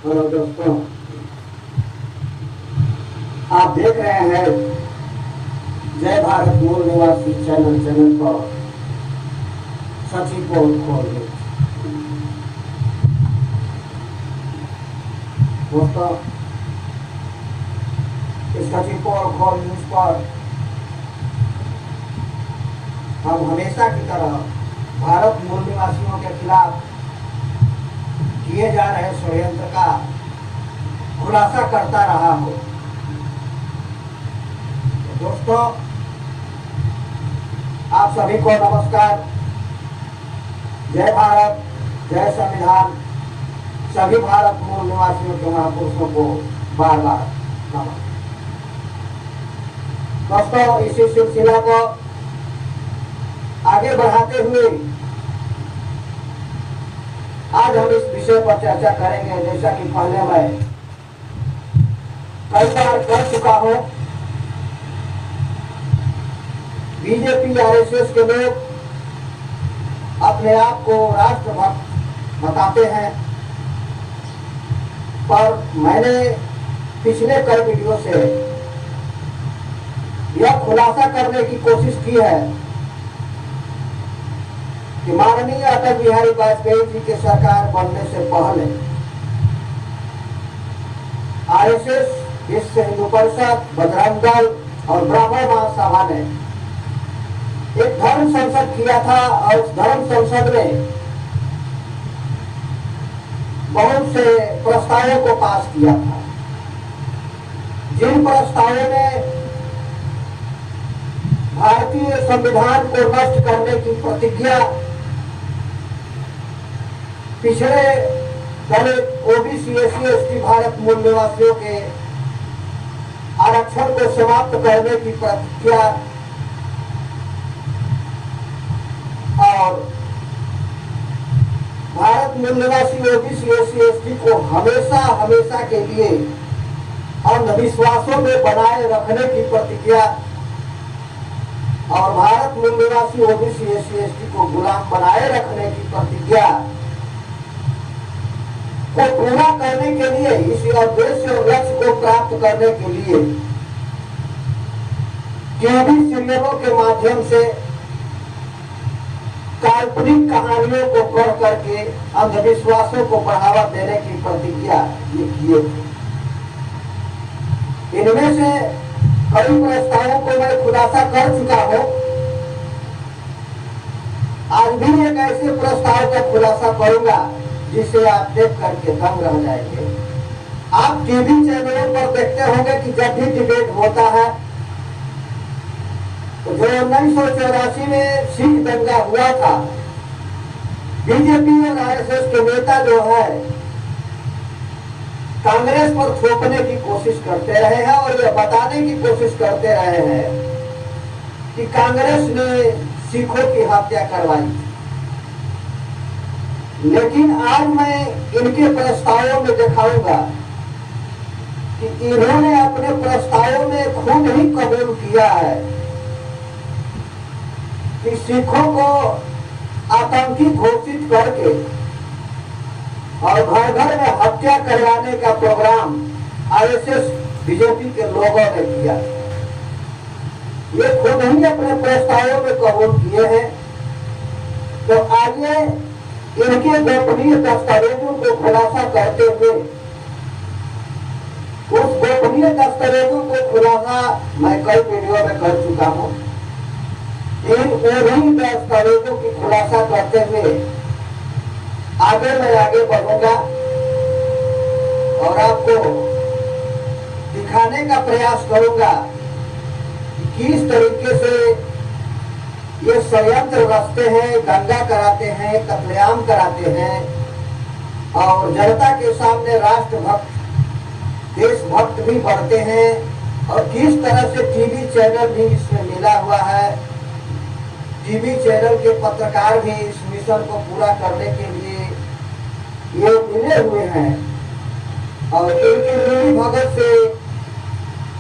Hello दोस्तों, आप देख रहे हैं जय भारत मूल निवासी चैनल पर सचिव पोल खोल दोस्तों, इस सचिव पोल खोल न्यूज पर हम हमेशा की तरह भारत मूल निवासियों के खिलाफ किए जा रहे षड्यंत्र का खुलासा करता रहा हूँ। दोस्तों, आप सभी को नमस्कार। जय भारत, जय संविधान। सभी भारत मूल निवासियों के महापुरुषों को बार बार नमस्कार। दोस्तों, इसी सिलसिला को आगे बढ़ाते हुए आज हम इस विषय पर चर्चा करेंगे। जैसा कि पहले मैं कई बार कर चुका हूं, बीजेपी आरएसएस के लोग अपने आप को राष्ट्रभक्त बताते हैं, पर मैंने पिछले कई वीडियो से यह खुलासा करने की कोशिश की है कि माननीय अटल बिहारी वाजपेयी जी के सरकार बनने से पहले आरएसएस, विश्व हिंदू परिषद, बजरंग दल और ब्राह्मण महासभा ने एक धर्म संसद किया था और उस धर्म संसद में बहुत से प्रस्तावों को पास किया था, जिन प्रस्तावों में भारतीय संविधान को नष्ट करने की प्रतिज्ञा, पिछड़े दलित, ओबीसी, एससी, एसटी भारत मूल निवासियों के आरक्षण को समाप्त करने की प्रतिज्ञा और भारत मूल निवासी ओबीसी, एससी, एसटी को हमेशा के लिए अंधविश्वासों में बनाए रखने की प्रतिज्ञा और भारत मूल निवासी ओबीसी, एससी, एसटी को गुलाम बनाए रखने की प्रतिज्ञा को पूरा करने के लिए, इस उद्देश्य और लक्ष्य को प्राप्त करने के लिए टीवी सीरियलों के माध्यम से काल्पनिक कहानियों को पढ़ करके अंधविश्वासों को बढ़ावा देने की प्रतिज्ञा ये किए थे। इनमें से कई प्रस्तावों को मैं खुलासा कर चुका हूं। आज भी एक ऐसे प्रस्ताव का खुलासा करूंगा जिसे आप देख करके दंग रह जाएंगे। आप टीवी चैनलों पर देखते होंगे कि जब भी डिबेट होता है तो जो 1984 में सिख दंगा हुआ था, बीजेपी और आरएसएस के नेता जो है कांग्रेस पर थोपने की कोशिश करते रहे हैं और यह बताने की कोशिश करते रहे हैं कि कांग्रेस ने सिखों की हत्या करवाई। लेकिन आज मैं इनके प्रस्तावों में दिखाऊंगा कि इन्होंने अपने प्रस्तावों में खुद ही कबूल किया है कि सिखों को आतंकी घोषित करके और घर घर में हत्या करवाने का प्रोग्राम आरएसएस, बीजेपी के लोगों ने किया। ये खुद ही अपने प्रस्तावों में कबूल किए हैं। तो आगे इनके गोपनीय दस्तावेजों को खुलासा करते हुए, उस गोपनीय दस्तावेजों को खुलासा मैं कई वीडियो में कर चुका हूं। इन उन्हीं दस्तावेजों की खुलासा करते हुए मैं आगे बढ़ूंगा और आपको दिखाने का प्रयास करूंगा कि किस तरीके से ये षड्यंत्र रचते हैं, दंगा कराते हैं, कत्लेआम कराते हैं और जनता के सामने राष्ट्रभक्त, देशभक्त भी बढ़ते हैं और किस तरह से टीवी चैनल भी इसमें मिला हुआ है। टीवी चैनल के पत्रकार भी इस मिशन को पूरा करने के लिए ये मिले हुए हैं और इनके मिली भगत से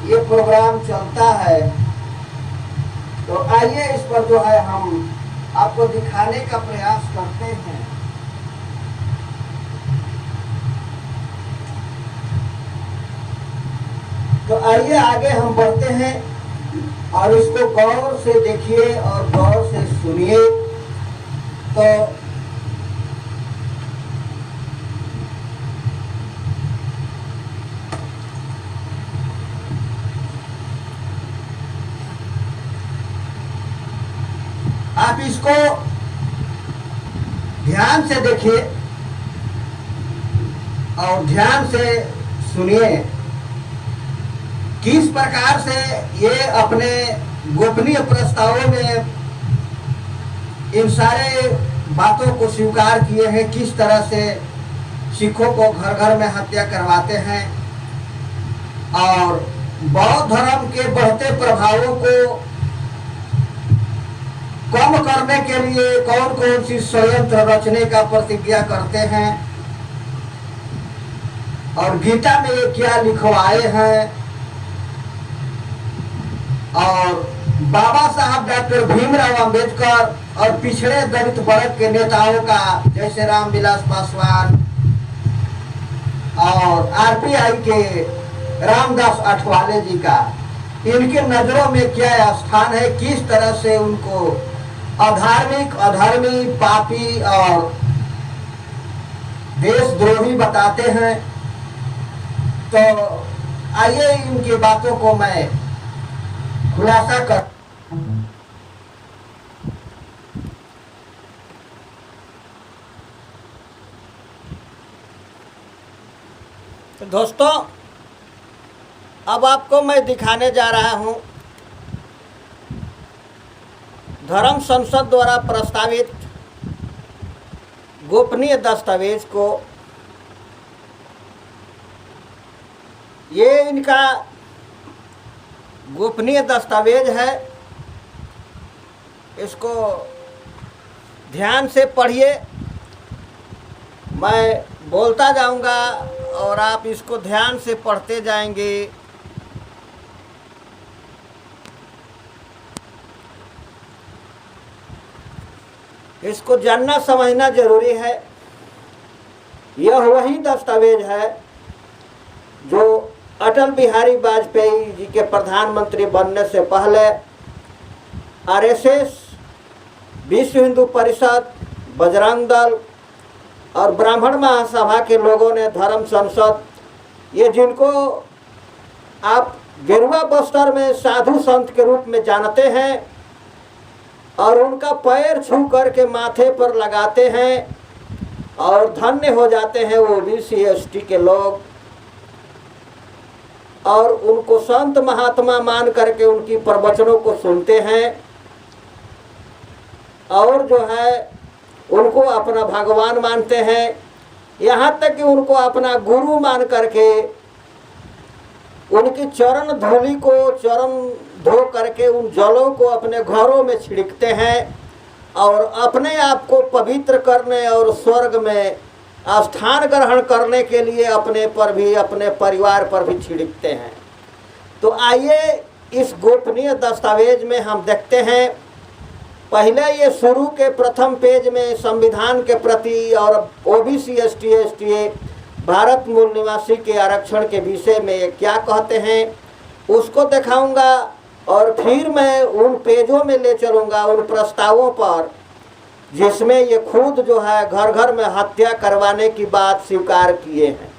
ये प्रोग्राम चलता है। तो आइए इस पर जो है हम आपको दिखाने का प्रयास करते हैं। आइए आगे हम बढ़ते हैं और इसको गौर से देखिए और गौर से सुनिए। तो आप इसको ध्यान से देखिए और ध्यान से सुनिए किस प्रकार से ये अपने गोपनीय प्रस्तावों में इन सारे बातों को स्वीकार किए हैं, किस तरह से सिखों को घर घर में हत्या करवाते हैं और बौद्ध धर्म के बढ़ते प्रभावों को कम करने के लिए कौन कौन सी षड्यंत्र रचने का प्रतिज्ञा करते हैं और गीता में ये क्या लिखवाए हैं। और बाबा साहब डॉक्टर भीमराव अंबेडकर और पिछड़े दलित वर्ग के नेताओं का जैसे रामविलास पासवान और आरपीआई के रामदास आठवले जी का, इनके नजरों में क्या स्थान है, किस तरह से उनको अधार्मिक, अधर्मी, पापी और देशद्रोही बताते हैं। तो आइए इनकी बातों को मैं खुलासा कर। तो दोस्तों, अब आपको मैं दिखाने जा रहा हूं धर्म संसद द्वारा प्रस्तावित गोपनीय दस्तावेज को। ये इनका गोपनीय दस्तावेज है, इसको ध्यान से पढ़िए। मैं बोलता जाऊंगा और आप इसको ध्यान से पढ़ते जाएंगे। इसको जानना समझना जरूरी है। यह वही दस्तावेज है जो अटल बिहारी वाजपेयी जी के प्रधानमंत्री बनने से पहले आरएसएस, विश्व हिंदू परिषद, बजरंग दल और ब्राह्मण महासभा के लोगों ने धर्म संसद, ये जिनको आप गेरुआ बस्तर में साधु संत के रूप में जानते हैं और उनका पैर छू करके माथे पर लगाते हैं और धन्य हो जाते हैं वो ओबीसी एसटी के लोग, और उनको संत महात्मा मान करके उनकी प्रवचनों को सुनते हैं और जो है उनको अपना भगवान मानते हैं। यहाँ तक कि उनको अपना गुरु मान करके उनकी चरण धूलि को चरण धो करके उन जलों को अपने घरों में छिड़कते हैं और अपने आप को पवित्र करने और स्वर्ग में स्थान ग्रहण करने के लिए अपने पर भी, अपने परिवार पर भी छिड़कते हैं। तो आइए इस गोपनीय दस्तावेज में हम देखते हैं। पहले ये शुरू के प्रथम पेज में संविधान के प्रति और ओबीसी एसटी एसटीए भारत मूल निवासी के आरक्षण के विषय में ये क्या कहते हैं उसको दिखाऊंगा और फिर मैं उन पेजों में ले चलूँगा, उन प्रस्तावों पर जिसमें ये खुद जो है घर घर में हत्या करवाने की बात स्वीकार किए हैं।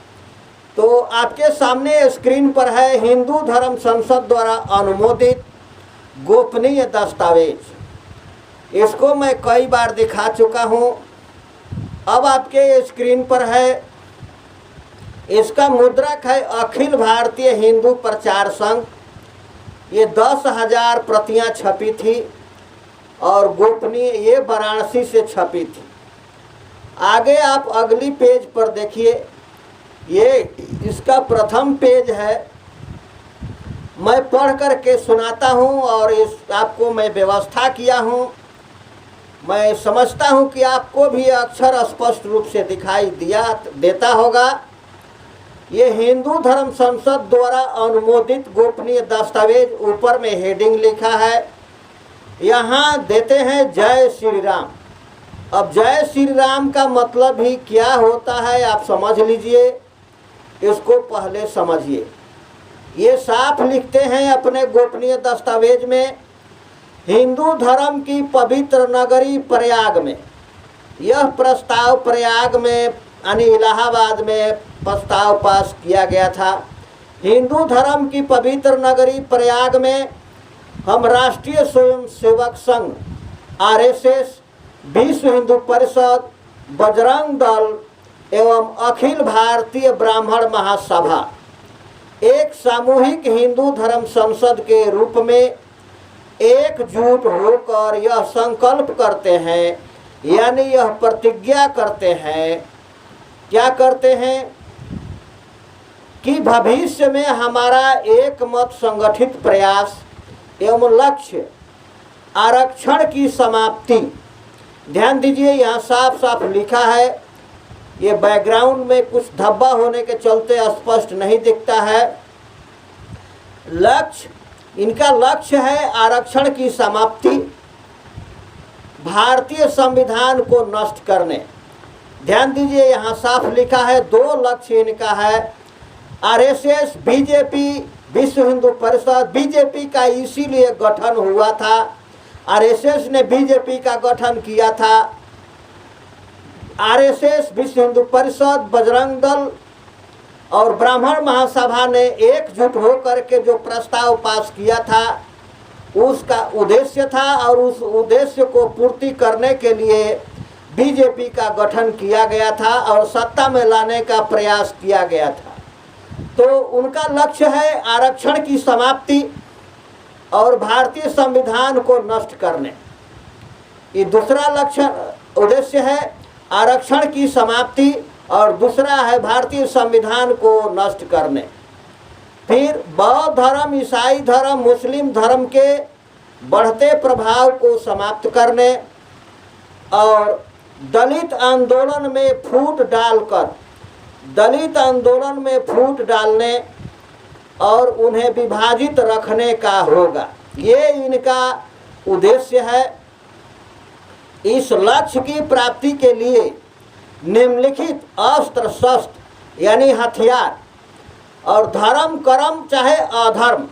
तो आपके सामने स्क्रीन पर है हिंदू धर्म संसद द्वारा अनुमोदित गोपनीय दस्तावेज। इसको मैं कई बार दिखा चुका हूँ, अब आपके स्क्रीन पर है। इसका मुद्रक है अखिल भारतीय हिंदू प्रचार संघ। ये 10,000 प्रतियां छपी थी और गोपनीय ये वाराणसी से छपी थी। आगे आप अगली पेज पर देखिए, ये इसका प्रथम पेज है। मैं पढ़ कर के सुनाता हूँ और इस आपको मैं व्यवस्था किया हूँ। मैं समझता हूँ कि आपको भी अक्षर स्पष्ट रूप से दिखाई देता होगा। ये हिंदू धर्म संसद द्वारा अनुमोदित गोपनीय दस्तावेज, ऊपर में हेडिंग लिखा है, यहाँ देते हैं जय श्री राम। अब जय श्री राम का मतलब ही क्या होता है आप समझ लीजिए, इसको पहले समझिए। ये साफ लिखते हैं अपने गोपनीय दस्तावेज में, हिंदू धर्म की पवित्र नगरी प्रयाग में, यह प्रस्ताव प्रयाग में यानी इलाहाबाद में प्रस्ताव पास किया गया था। हिंदू धर्म की पवित्र नगरी प्रयाग में हम राष्ट्रीय स्वयंसेवक संघ आरएसएस, विश्व हिंदू परिषद, बजरंग दल एवं अखिल भारतीय ब्राह्मण महासभा एक सामूहिक हिंदू धर्म संसद के रूप में एकजुट होकर यह संकल्प करते हैं, यानी यह प्रतिज्ञा करते हैं, क्या करते हैं कि भविष्य में हमारा एक मत संगठित प्रयास एवं लक्ष्य आरक्षण की समाप्ति। ध्यान दीजिए, यहाँ साफ साफ लिखा है, ये बैकग्राउंड में कुछ धब्बा होने के चलते स्पष्ट नहीं दिखता है। लक्ष्य, इनका लक्ष्य है आरक्षण की समाप्ति, भारतीय संविधान को नष्ट करने। ध्यान दीजिए, यहाँ साफ लिखा है, दो लक्ष्य इनका है। आरएसएस, बीजेपी, विश्व हिंदू परिषद, बीजेपी का इसीलिए गठन हुआ था, आरएसएस ने बीजेपी का गठन किया था। आरएसएस, विश्व हिंदू परिषद, बजरंग दल और ब्राह्मण महासभा ने एकजुट होकर के जो प्रस्ताव पास किया था उसका उद्देश्य था, और उस उद्देश्य को पूर्ति करने के लिए बीजेपी का गठन किया गया था और सत्ता में लाने का प्रयास किया गया था। तो उनका लक्ष्य है आरक्षण की समाप्ति और भारतीय संविधान को नष्ट करने। ये दूसरा लक्ष्य उद्देश्य है आरक्षण की समाप्ति और दूसरा है भारतीय संविधान को नष्ट करने। फिर बौद्ध धर्म, ईसाई धर्म, मुस्लिम धर्म के बढ़ते प्रभाव को समाप्त करने और दलित आंदोलन में फूट डालकर, दलित आंदोलन में फूट डालने और उन्हें विभाजित रखने का होगा। ये इनका उद्देश्य है। इस लक्ष्य की प्राप्ति के लिए निम्नलिखित अस्त्र शस्त्र यानी हथियार और धर्म कर्म चाहे अधर्म,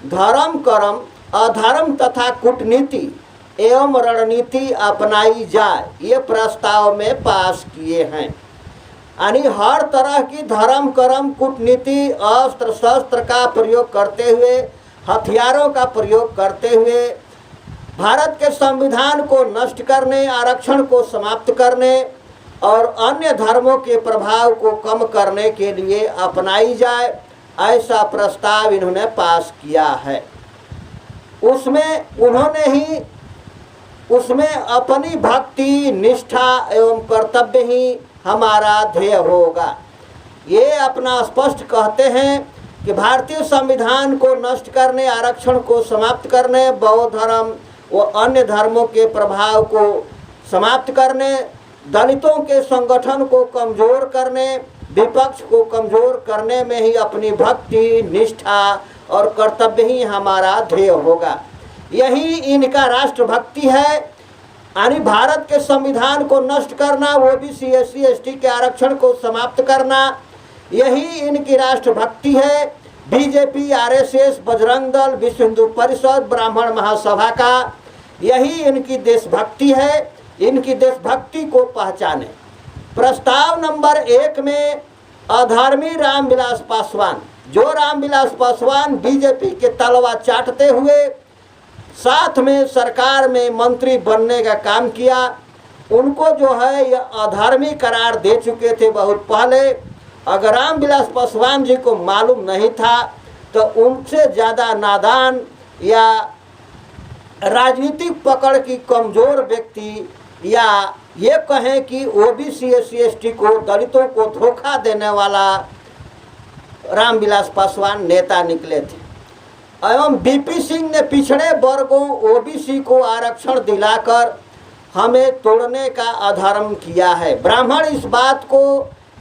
धर्म कर्म अधर्म तथा कूटनीति एवं रणनीति अपनाई जाए, ये प्रस्ताव में पास किए हैं। यानी हर तरह की धर्म कर्म कूटनीति अस्त्र शस्त्र का प्रयोग करते हुए, हथियारों का प्रयोग करते हुए भारत के संविधान को नष्ट करने, आरक्षण को समाप्त करने और अन्य धर्मों के प्रभाव को कम करने के लिए अपनाई जाए, ऐसा प्रस्ताव इन्होंने पास किया है। उसमें अपनी भक्ति, निष्ठा एवं कर्तव्य ही हमारा ध्येय होगा। ये अपना स्पष्ट कहते हैं कि भारतीय संविधान को नष्ट करने, आरक्षण को समाप्त करने, बौद्ध धर्म व अन्य धर्मों के प्रभाव को समाप्त करने, दलितों के संगठन को कमज़ोर करने, विपक्ष को कमज़ोर करने में ही अपनी भक्ति, निष्ठा और कर्तव्य ही हमारा ध्येय होगा। यही इनका राष्ट्रभक्ति है। यानी भारत के संविधान को नष्ट करना, ओबीसी एससी एसटी के आरक्षण को समाप्त करना, यही इनकी राष्ट्रभक्ति है। बीजेपी, आरएसएस, बजरंग दल, विश्व हिंदू परिषद, ब्राह्मण महासभा का यही इनकी देशभक्ति है। इनकी देशभक्ति को पहचाने। प्रस्ताव नंबर 1 में अधर्मी रामविलास पासवान, जो रामविलास पासवान बीजेपी के तलवा चाटते हुए साथ में सरकार में मंत्री बनने का काम किया, उनको जो है यह अधर्मी करार दे चुके थे बहुत पहले। अगर रामविलास पासवान जी को मालूम नहीं था तो उनसे ज़्यादा नादान या राजनीतिक पकड़ की कमज़ोर व्यक्ति, या ये कहें कि ओबीसी एससी एसटी को, दलितों को धोखा देने वाला रामविलास पासवान नेता निकले थे। एवं बीपी सिंह ने पिछड़े वर्गों ओबीसी को आरक्षण दिलाकर हमें तोड़ने का अधर्म किया है। ब्राह्मण इस बात को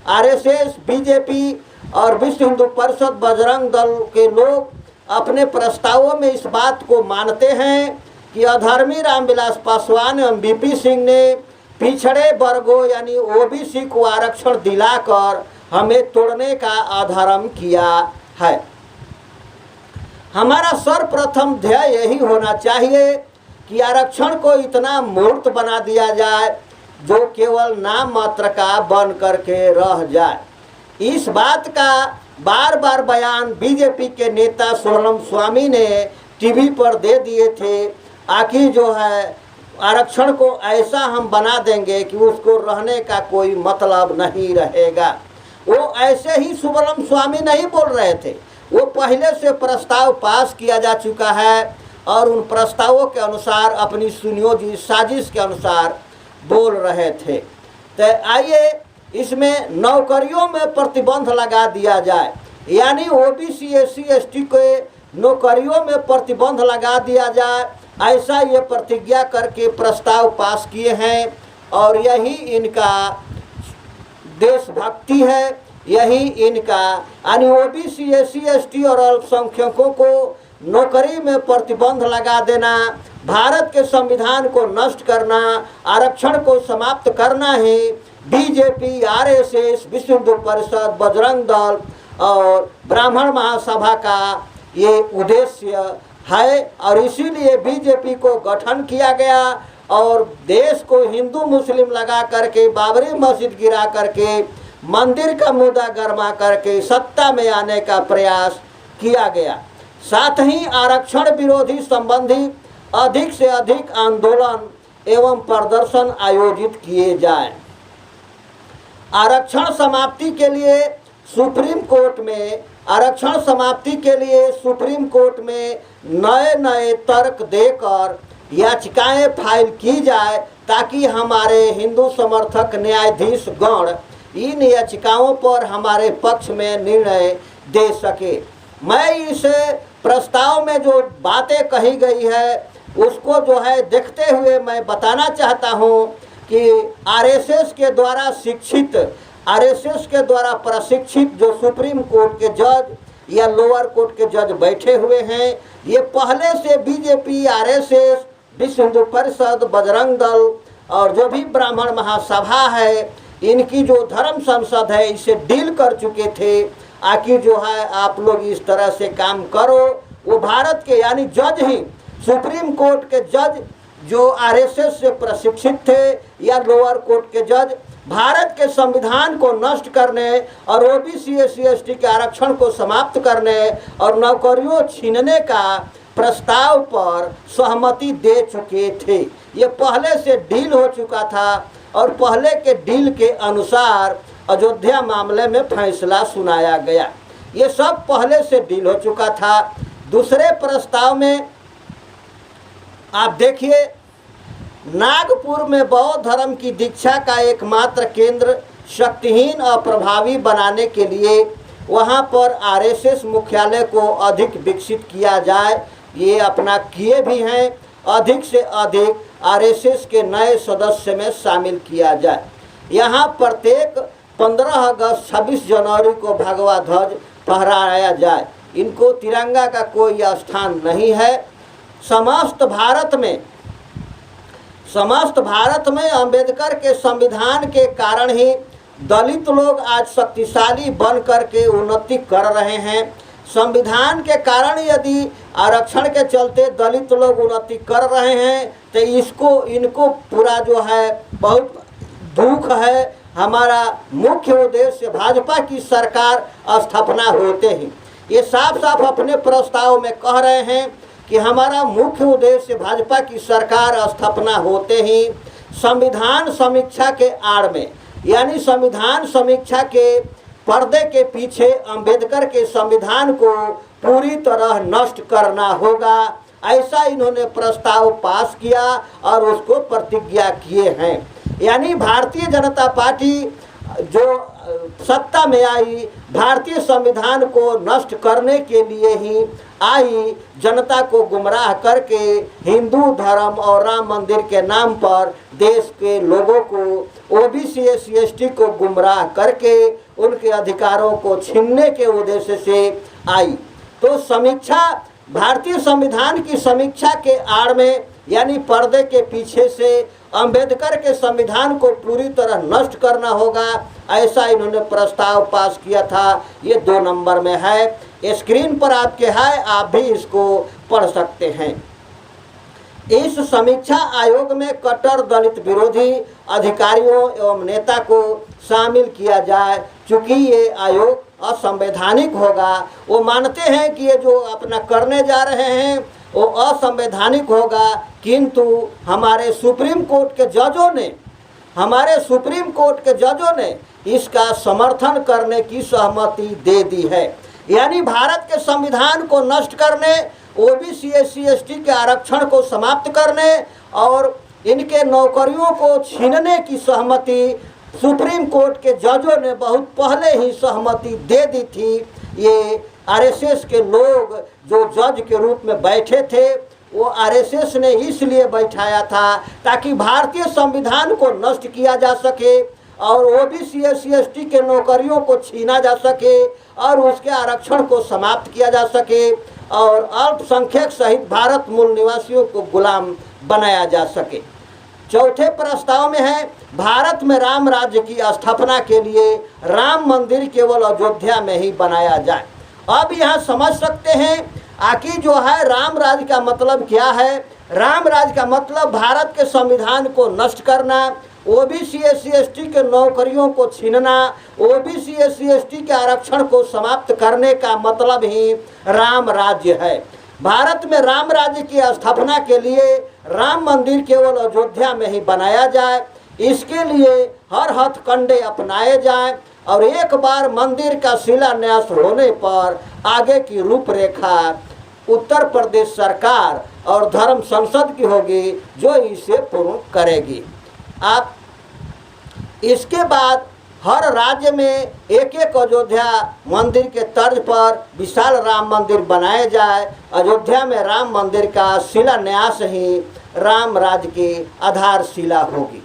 आरएसएस, बीजेपी और विश्व हिंदू परिषद, बजरंग दल के लोग अपने प्रस्तावों में इस बात को मानते हैं कि अधर्मी रामविलास पासवान एवं बीपी सिंह ने पिछड़े वर्गों यानी ओबीसी को आरक्षण दिलाकर हमें तोड़ने का अधर्म किया है। हमारा सर्वप्रथम ध्येय यही होना चाहिए कि आरक्षण को इतना मूर्त बना दिया जाए जो केवल नाम मात्र का बन करके रह जाए। इस बात का बार बार बयान बीजेपी के नेता सोनम स्वामी ने टीवी पर दे दिए थे। आखिर जो है आरक्षण को ऐसा हम बना देंगे कि उसको रहने का कोई मतलब नहीं रहेगा। वो ऐसे ही सुब्रह्मण्यम स्वामी नहीं बोल रहे थे, वो पहले से प्रस्ताव पास किया जा चुका है और उन प्रस्तावों के अनुसार अपनी सुनियोजित साजिश के अनुसार बोल रहे थे। तो आइए इसमें नौकरियों में प्रतिबंध लगा दिया जाए, यानी ओबीसी एससी एसटी के नौकरियों में प्रतिबंध लगा दिया जाए, ऐसा ये प्रतिज्ञा करके प्रस्ताव पास किए हैं। और यही इनका देशभक्ति है, यही इनका यानी ओबीसी एससी एसटी और अल्पसंख्यकों को नौकरी में प्रतिबंध लगा देना, भारत के संविधान को नष्ट करना, आरक्षण को समाप्त करना ही बीजेपी, आरएसएस, विश्व हिंदू परिषद, बजरंग दल और ब्राह्मण महासभा का ये उद्देश्य है। और इसीलिए बीजेपी को गठन किया गया और देश को हिंदू मुस्लिम लगा करके, बाबरी मस्जिद गिरा करके, मंदिर का मुद्दा गरमा करके सत्ता में आने का प्रयास किया गया। साथ ही आरक्षण विरोधी संबंधी अधिक से अधिक आंदोलन एवं प्रदर्शन आयोजित किए जाएं। आरक्षण समाप्ति के लिए सुप्रीम कोर्ट में आरक्षण समाप्ति के लिए सुप्रीम कोर्ट में नए नए तर्क देकर याचिकाएं फाइल की जाए ताकि हमारे हिंदू समर्थक न्यायाधीश गण इन याचिकाओं पर हमारे पक्ष में निर्णय दे सके। मैं इस प्रस्ताव में जो बातें कही गई है उसको जो है देखते हुए मैं बताना चाहता हूं कि आरएसएस के द्वारा शिक्षित, आरएसएस के द्वारा प्रशिक्षित जो सुप्रीम कोर्ट के जज या लोअर कोर्ट के जज बैठे हुए हैं, ये पहले से बीजेपी, आरएसएस, विश्व हिंदू परिषद, बजरंग दल और जो भी ब्राह्मण महासभा है, इनकी जो धर्म संसद है, इसे डील कर चुके थे। आखिर जो है आप लोग इस तरह से काम करो। वो भारत के यानी जज ही, सुप्रीम कोर्ट के जज जो आरएसएस से प्रशिक्षित थे या लोअर कोर्ट के जज, भारत के संविधान को नष्ट करने और ओबीसी एससी एसटी के आरक्षण को समाप्त करने और नौकरियों छीनने का प्रस्ताव पर सहमति दे चुके थे। ये पहले से डील हो चुका था और पहले के डील के अनुसार अयोध्या मामले में फैसला सुनाया गया। ये सब पहले से डील हो चुका था। दूसरे प्रस्ताव में आप देखिए, नागपुर में बौद्ध धर्म की दीक्षा का एकमात्र केंद्र शक्तिहीन और प्रभावी बनाने के लिए वहां पर आरएसएस मुख्यालय को अधिक विकसित किया जाए। ये अपना किए भी हैं। अधिक से अधिक आरएसएस के नए सदस्य में शामिल किया जाए। यहाँ प्रत्येक 15 अगस्त 26 जनवरी को भगवा ध्वज फहराया जाए। इनको तिरंगा का कोई स्थान नहीं है। समस्त भारत में अंबेडकर के संविधान के कारण ही दलित लोग आज शक्तिशाली बन करके उन्नति कर रहे हैं। संविधान के कारण यदि आरक्षण के चलते दलित लोग उन्नति कर रहे हैं तो इनको पूरा जो है बहुत दुख है। हमारा मुख्य उद्देश्य भाजपा की सरकार स्थापना होते ही ये साफ साफ अपने प्रस्ताव में कह रहे हैं कि हमारा मुख्य उद्देश्य भाजपा की सरकार स्थापना होते ही संविधान समीक्षा के आड़ में, यानी संविधान समीक्षा के पर्दे के पीछे अंबेडकर के संविधान को पूरी तरह नष्ट करना होगा। ऐसा इन्होंने प्रस्ताव पास किया और उसको प्रतिज्ञा किए हैं। यानी भारतीय जनता पार्टी जो सत्ता में आई, भारतीय संविधान को नष्ट करने के लिए ही आई। जनता को गुमराह करके हिंदू धर्म और राम मंदिर के नाम पर देश के लोगों को, ओबीसी एससी एसटी को गुमराह करके उनके अधिकारों को छीनने के उद्देश्य से आई। तो समीक्षा, भारतीय संविधान की समीक्षा के आड़ में यानी पर्दे के पीछे से अंबेडकर के संविधान को पूरी तरह नष्ट करना होगा, ऐसा इन्होंने प्रस्ताव पास किया था। ये 2 नंबर में है। स्क्रीन पर आपके है, आप भी इसको पढ़ सकते हैं। इस समीक्षा आयोग में कट्टर दलित विरोधी अधिकारियों एवं नेता को शामिल किया जाए। चूंकि ये आयोग असंवैधानिक होगा, वो मानते हैं कि ये जो अपना करने जा रहे हैं वो असंवैधानिक होगा, किंतु हमारे सुप्रीम कोर्ट के जजों ने इसका समर्थन करने की सहमति दे दी है। यानी भारत के संविधान को नष्ट करने, ओबीसी SC ST के आरक्षण को समाप्त करने और इनके नौकरियों को छीनने की सहमति सुप्रीम कोर्ट के जजों ने बहुत पहले ही सहमति दे दी थी। ये RSS के लोग जो जज के रूप में बैठे थे, वो RSS ने इसलिए बैठाया था ताकि भारतीय संविधान को नष्ट किया जा सके और ओबीसी SC ST के नौकरियों को छीना जा सके और उसके आरक्षण को समाप्त किया जा सके और अल्पसंख्यक सहित भारत मूल निवासियों को गुलाम बनाया जा सके। चौथे प्रस्ताव में है भारत में राम राज्य की स्थापना के लिए राम मंदिर केवल अयोध्या में ही बनाया जाए। अब यहाँ समझ सकते हैं आखिर जो है राम राज्य का मतलब क्या है। राम राज्य का मतलब भारत के संविधान को नष्ट करना, ओबीसी SC ST के नौकरियों को छीनना, ओबीसी SC ST के आरक्षण को समाप्त करने का मतलब ही राम राज्य है। भारत में राम राज्य की स्थापना के लिए राम मंदिर केवल अयोध्या में ही बनाया जाए। इसके लिए हर हथकंडे अपनाए जाएं और एक बार मंदिर का शिलान्यास होने पर आगे की रूपरेखा उत्तर प्रदेश सरकार और धर्म संसद की होगी जो इसे पूर्ण करेगी। आप इसके बाद हर राज्य में एक एक अयोध्या मंदिर के तर्ज पर विशाल राम मंदिर बनाए जाए। अयोध्या में राम मंदिर का शिलान्यास ही राम राज्य की आधारशिला होगी।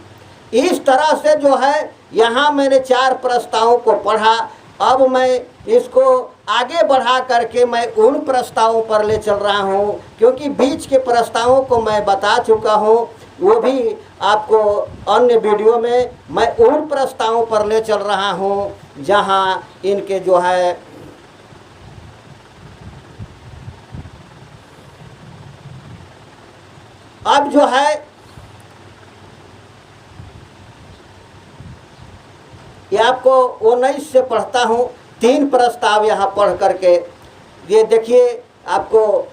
इस तरह से जो है यहाँ मैंने 4 प्रस्तावों को पढ़ा। अब मैं इसको आगे बढ़ा करके मैं उन प्रस्तावों पर ले चल रहा हूँ, क्योंकि बीच के प्रस्तावों को मैं बता चुका हूँ, वो भी आपको अन्य वीडियो में मैं उन प्रस्तावों पर ले चल रहा हूँ जहाँ इनके जो है अब जो है ये आपको 19 से पढ़ता हूँ। 3 प्रस्ताव यहाँ पढ़ करके ये देखिए, आपको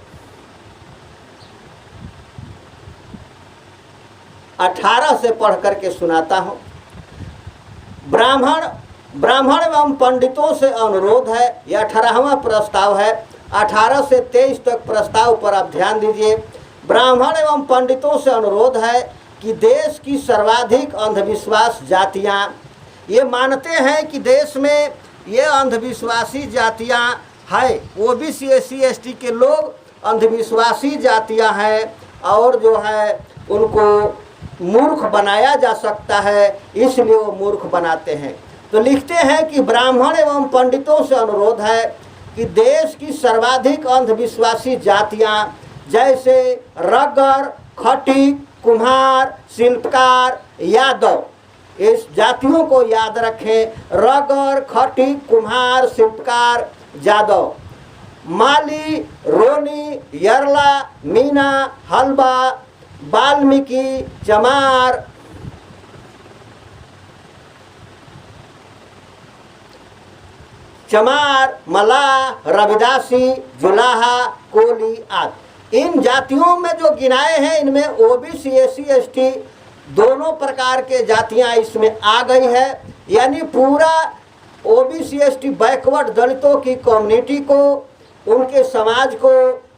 18 से पढ़ करके सुनाता हूँ। ब्राह्मण एवं पंडितों से अनुरोध है, यह 18वां प्रस्ताव है। 18 से 23 तक प्रस्ताव पर आप ध्यान दीजिए। ब्राह्मण एवं पंडितों से अनुरोध है कि देश की सर्वाधिक अंधविश्वास जातियाँ, ये मानते हैं कि देश में ये अंधविश्वासी जातियाँ है, ओबीसी SC ST के लोग अंधविश्वासी जातियाँ हैं और जो है उनको मूर्ख बनाया जा सकता है, इसलिए वो मूर्ख बनाते हैं। तो लिखते हैं कि ब्राह्मण एवं पंडितों से अनुरोध है कि देश की सर्वाधिक अंधविश्वासी जातियाँ जैसे रगर, खटीक, कुम्हार, शिल्पकार, यादव, इस जातियों को याद रखें। रगर, खटीक, कुम्हार, शिल्पकार, यादव, माली, रोनी, यरला, मीना, हलवा, वाल्मीकि, चमार, मलाह, रविदासी, जुलाहा, कोली आदि। इन जातियों में जो गिनाए हैं इनमें ओबीसी SC ST दोनों प्रकार के जातियां इसमें आ गई है। यानी पूरा ओबीसी ST बैकवर्ड दलितों की कम्युनिटी को, उनके समाज को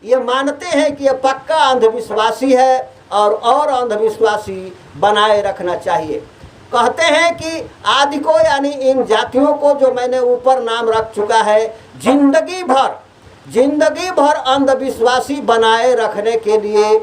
ये मानते हैं कि ये पक्का अंधविश्वासी है और अंधविश्वासी बनाए रखना चाहिए। कहते हैं कि आदि को, यानी इन जातियों को जो मैंने ऊपर नाम रख चुका है, जिंदगी भर अंधविश्वासी बनाए रखने के लिए,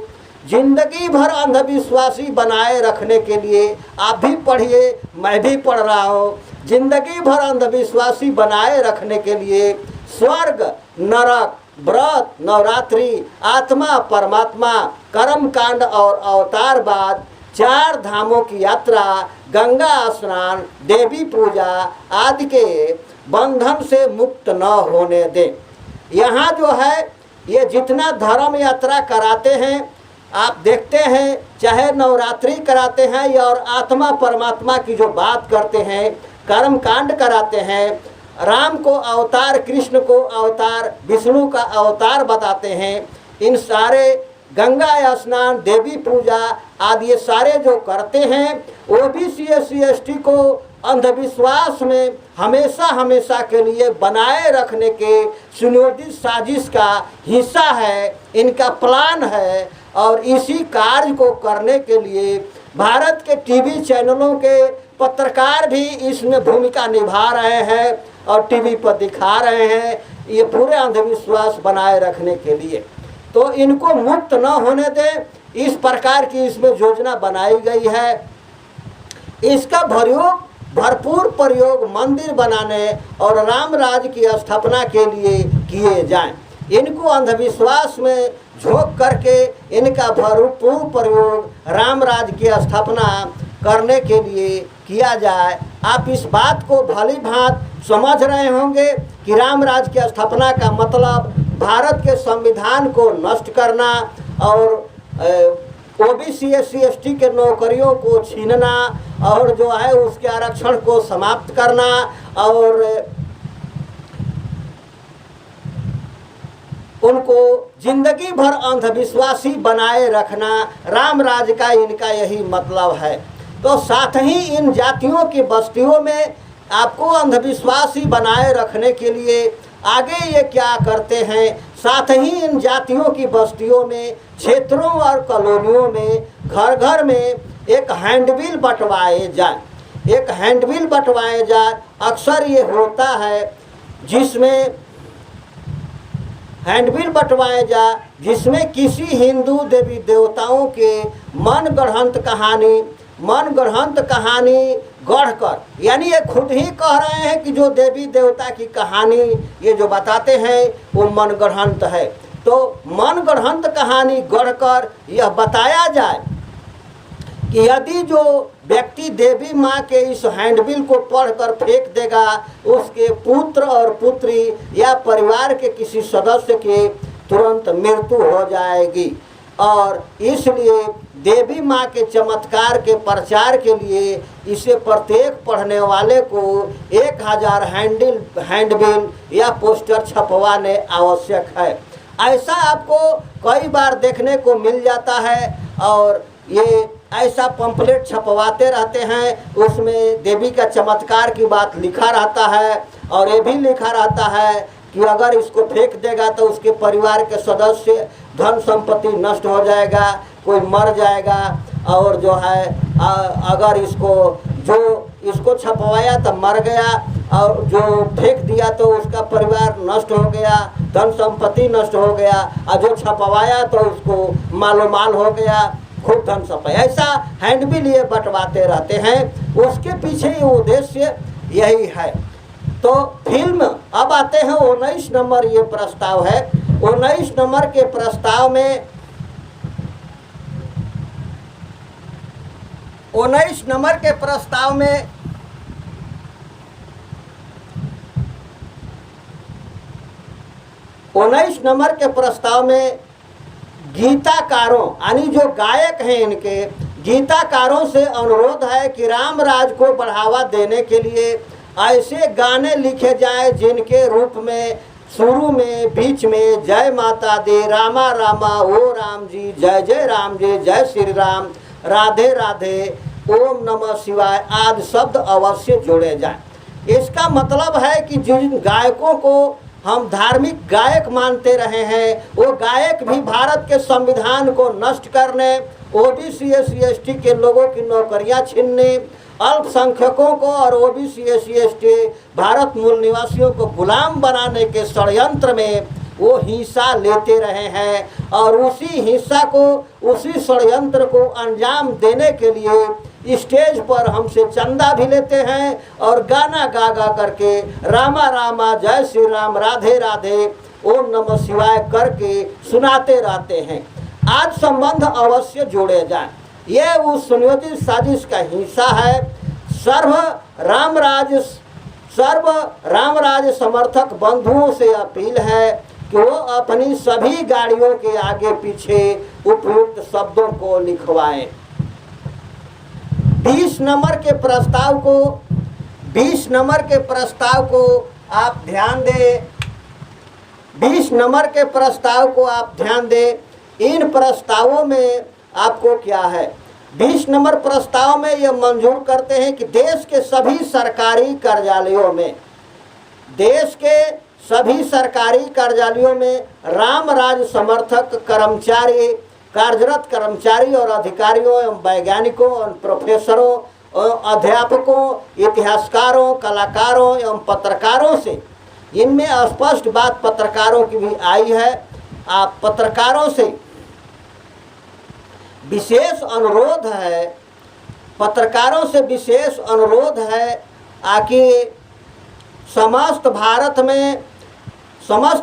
जिंदगी भर अंधविश्वासी बनाए रखने के लिए आप भी पढ़िए, मैं भी पढ़ रहा हूँ। जिंदगी भर अंधविश्वासी बनाए रखने के लिए स्वर्ग, नरक, व्रत, नवरात्रि, आत्मा, परमात्मा, कर्म कांड और अवतारवाद, 4 धामों की यात्रा, गंगा स्नान, देवी पूजा आदि के बंधन से मुक्त न होने दें। यहाँ जो है ये जितना धर्म यात्रा कराते हैं, आप देखते हैं, चाहे नवरात्रि कराते हैं या और आत्मा परमात्मा की जो बात करते हैं, कर्म कांड कराते हैं, राम को अवतार, कृष्ण को अवतार, विष्णु का अवतार बताते हैं, इन सारे गंगा स्नान, देवी पूजा आदि ये सारे जो करते हैं, ओबीसी SC/ST को अंधविश्वास में हमेशा हमेशा के लिए बनाए रखने के सुनियोजित साजिश का हिस्सा है, इनका प्लान है। और इसी कार्य को करने के लिए भारत के टीवी चैनलों के पत्रकार भी इसमें भूमिका निभा रहे हैं और टीवी पर दिखा रहे हैं, ये पूरे अंधविश्वास बनाए रखने के लिए। तो इनको मुक्त न होने दें, इस प्रकार की इसमें योजना बनाई गई है। इसका भरपूर प्रयोग मंदिर बनाने और राम राज्य की स्थापना के लिए किए जाएं। इनको अंधविश्वास में झोंक करके इनका भरपूर प्रयोग राम राज्य की स्थापना करने के लिए किया जाए। आप इस बात को भली भांत समझ रहे होंगे कि राम राज्य की स्थापना का मतलब भारत के संविधान को नष्ट करना और ओबीसी SC/ST के नौकरियों को छीनना और जो है उसके आरक्षण को समाप्त करना और उनको जिंदगी भर अंधविश्वासी बनाए रखना, राम राज्य का इनका यही मतलब है। तो साथ ही इन जातियों की बस्तियों में आपको अंधविश्वासी बनाए रखने के लिए आगे ये क्या करते हैं, साथ ही इन जातियों की बस्तियों में, क्षेत्रों और कॉलोनियों में घर घर में एक हैंडबिल बंटवाए जाए, एक हैंडबिल बंटवाए जाए। अक्सर ये होता है जिसमें हैंडबिल बंटवाए जाए जिसमें किसी हिंदू देवी देवताओं के मनगढ़ंत कहानी गढ़कर, यानी ये खुद ही कह रहे हैं कि जो देवी देवता की कहानी ये जो बताते हैं वो मनगढ़ंत है। तो मनगढ़ंत कहानी गढ़कर यह बताया जाए कि यदि जो व्यक्ति देवी माँ के इस हैंडबिल को पढ़कर फेंक देगा, उसके पुत्र और पुत्री या परिवार के किसी सदस्य के तुरंत मृत्यु हो जाएगी। और इसलिए देवी माँ के चमत्कार के प्रचार के लिए इसे प्रत्येक पढ़ने वाले को 1000 हैंडबिल या पोस्टर छपवाने आवश्यक है। ऐसा आपको कई बार देखने को मिल जाता है और ये ऐसा पंपलेट छपवाते रहते हैं, उसमें देवी का चमत्कार की बात लिखा रहता है और ये भी लिखा रहता है कि अगर इसको फेंक देगा तो उसके परिवार के सदस्य धन संपत्ति नष्ट हो जाएगा, कोई मर जाएगा और जो है अगर इसको छपवाया तो मर गया और जो फेंक दिया तो उसका परिवार नष्ट हो गया, धन संपत्ति नष्ट हो गया, और जो छपवाया तो उसको मालोमाल हो गया, खूब धन संपत्ति। ऐसा हैंडबिल ये बंटवाते रहते हैं, उसके पीछे ये उद्देश्य यही है। तो फिल्म अब आते हैं 19 नंबर ये प्रस्ताव है। 19 नंबर के प्रस्ताव में 19 नंबर के प्रस्ताव में गीताकारों यानी जो गायक हैं इनके गीताकारों से अनुरोध है कि राम राज को बढ़ावा देने के लिए ऐसे गाने लिखे जाएं जिनके रूप में शुरू में बीच में जय माता दी, रामा रामा, ओ राम जी, जय जय राम जी, जय श्री राम, राधे राधे, ओम नमः शिवाय आदि शब्द अवश्य जोड़े जाएं। इसका मतलब है कि जिन गायकों को हम धार्मिक गायक मानते रहे हैं, वो गायक भी भारत के संविधान को नष्ट करने, ओबीसी SC/ST के लोगों की नौकरियां छीनने, अल्पसंख्यकों को और ओबीसी SC/ST भारत मूल निवासियों को गुलाम बनाने के षड्यंत्र में वो हिस्सा लेते रहे हैं और उसी षड्यंत्र को अंजाम देने के लिए स्टेज पर हमसे चंदा भी लेते हैं और गाना गा गा करके रामा रामा, जय श्री राम, राधे राधे, ओम नमः शिवाय करके सुनाते रहते हैं। आज संबंध अवश्य जोड़े जाएं। ये उस सुनियोजित साजिश का हिस्सा है। सर्व रामराज समर्थक बंधुओं से अपील है कि वो अपनी सभी गाड़ियों के आगे पीछे उपयुक्त शब्दों को लिखवाएं। 20 नंबर के प्रस्ताव को आप ध्यान दें। 20 नंबर के प्रस्ताव को आप ध्यान दें। इन प्रस्तावों में आपको क्या है, 20 नंबर प्रस्ताव में यह मंजूर करते हैं कि देश के सभी सरकारी कार्यालयों में राम राज समर्थक कर्मचारी, कार्यरत कर्मचारी और अधिकारियों एवं वैज्ञानिकों और प्रोफेसरों, अध्यापकों, इतिहासकारों, कलाकारों एवं पत्रकारों से, इनमें स्पष्ट बात पत्रकारों की भी आई है, आप पत्रकारों से विशेष अनुरोध है कि समस्त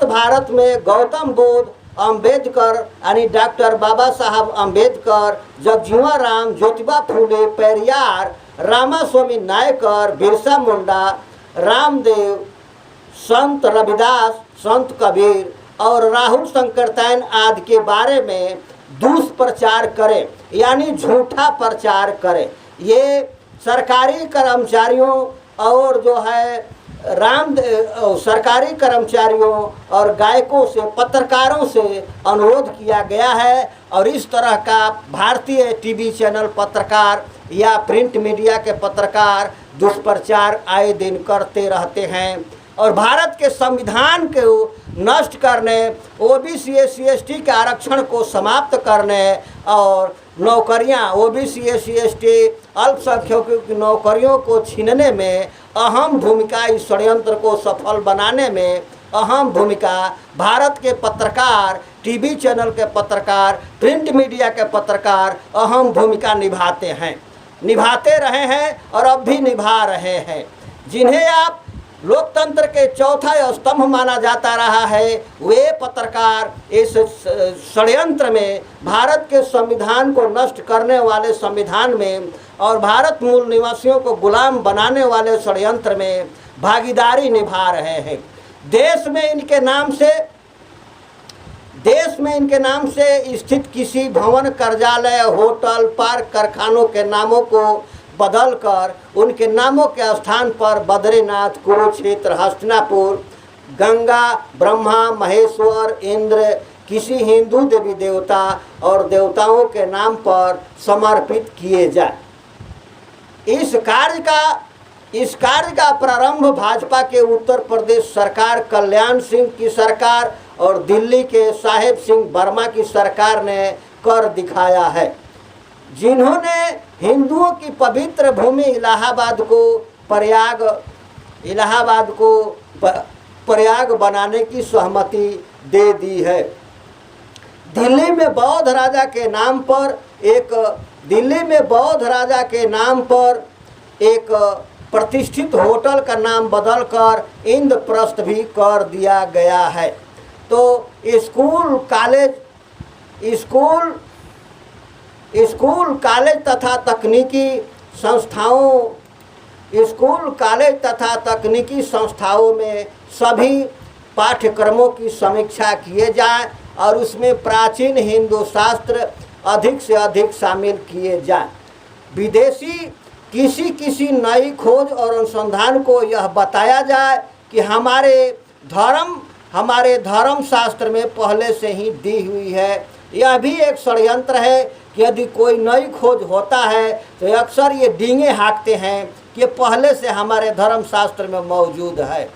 भारत में गौतम बुद्ध, अंबेडकर यानी डॉक्टर बाबा साहब अंबेडकर, जगजीवन राम, ज्योतिबा फूले, पेरियार, रामास्वामी नायकर, बिरसा मुंडा, रामदेव, संत रविदास, संत कबीर और राहुल शंकरतैन आदि के बारे में दुष्प्रचार करे, यानी झूठा प्रचार करे। ये सरकारी कर्मचारियों और जो है सरकारी कर्मचारियों और गायकों से, पत्रकारों से अनुरोध किया गया है। और इस तरह का भारतीय टीवी चैनल पत्रकार या प्रिंट मीडिया के पत्रकार दुष्प्रचार आए दिन करते रहते हैं और भारत के संविधान को नष्ट करने, ओबीसी SC/ST के आरक्षण को समाप्त करने और नौकरियां, ओबीसी SC/ST अल्पसंख्यकों की नौकरियों को छीनने में अहम भूमिका, इस षड्यंत्र को सफल बनाने में अहम भूमिका भारत के पत्रकार, टीवी चैनल के पत्रकार, प्रिंट मीडिया के पत्रकार अहम भूमिका निभाते रहे हैं और अब भी निभा रहे हैं। जिन्हें आप लोकतंत्र के चौथा स्तंभ माना जाता रहा है, वे पत्रकार इस षड्यंत्र में, भारत के संविधान को नष्ट करने वाले संविधान में और भारत मूल निवासियों को गुलाम बनाने वाले षड्यंत्र में भागीदारी निभा रहे हैं। देश में इनके नाम से स्थित किसी भवन, कार्यालय, होटल, पार्क, कारखानों के नामों को बदलकर उनके नामों के स्थान पर बद्रीनाथ, कुरुक्षेत्र, हस्तिनापुर, गंगा, ब्रह्मा, महेश्वर, इंद्र, किसी हिंदू देवी देवता और देवताओं के नाम पर समर्पित किए जाए। इस कार्य का प्रारंभ भाजपा के उत्तर प्रदेश सरकार, कल्याण सिंह की सरकार और दिल्ली के साहेब सिंह वर्मा की सरकार ने कर दिखाया है, जिन्होंने हिंदुओं की पवित्र भूमि इलाहाबाद को प्रयाग बनाने की सहमति दे दी है। दिल्ली में बौद्ध राजा के नाम पर एक प्रतिष्ठित होटल का नाम बदलकर इंद्रप्रस्थ भी कर दिया गया है। तो स्कूल, कॉलेज तथा तकनीकी संस्थाओं में सभी पाठ्यक्रमों की समीक्षा किए जाए और उसमें प्राचीन हिंदू शास्त्र अधिक से अधिक शामिल किए जाए। विदेशी किसी नई खोज और अनुसंधान को यह बताया जाए कि हमारे धर्म शास्त्र में पहले से ही दी हुई है। यह भी एक षड्यंत्र है कि यदि कोई नई खोज होता है तो अक्सर ये डींगे हाँकते हैं कि पहले से हमारे धर्म शास्त्र में मौजूद है।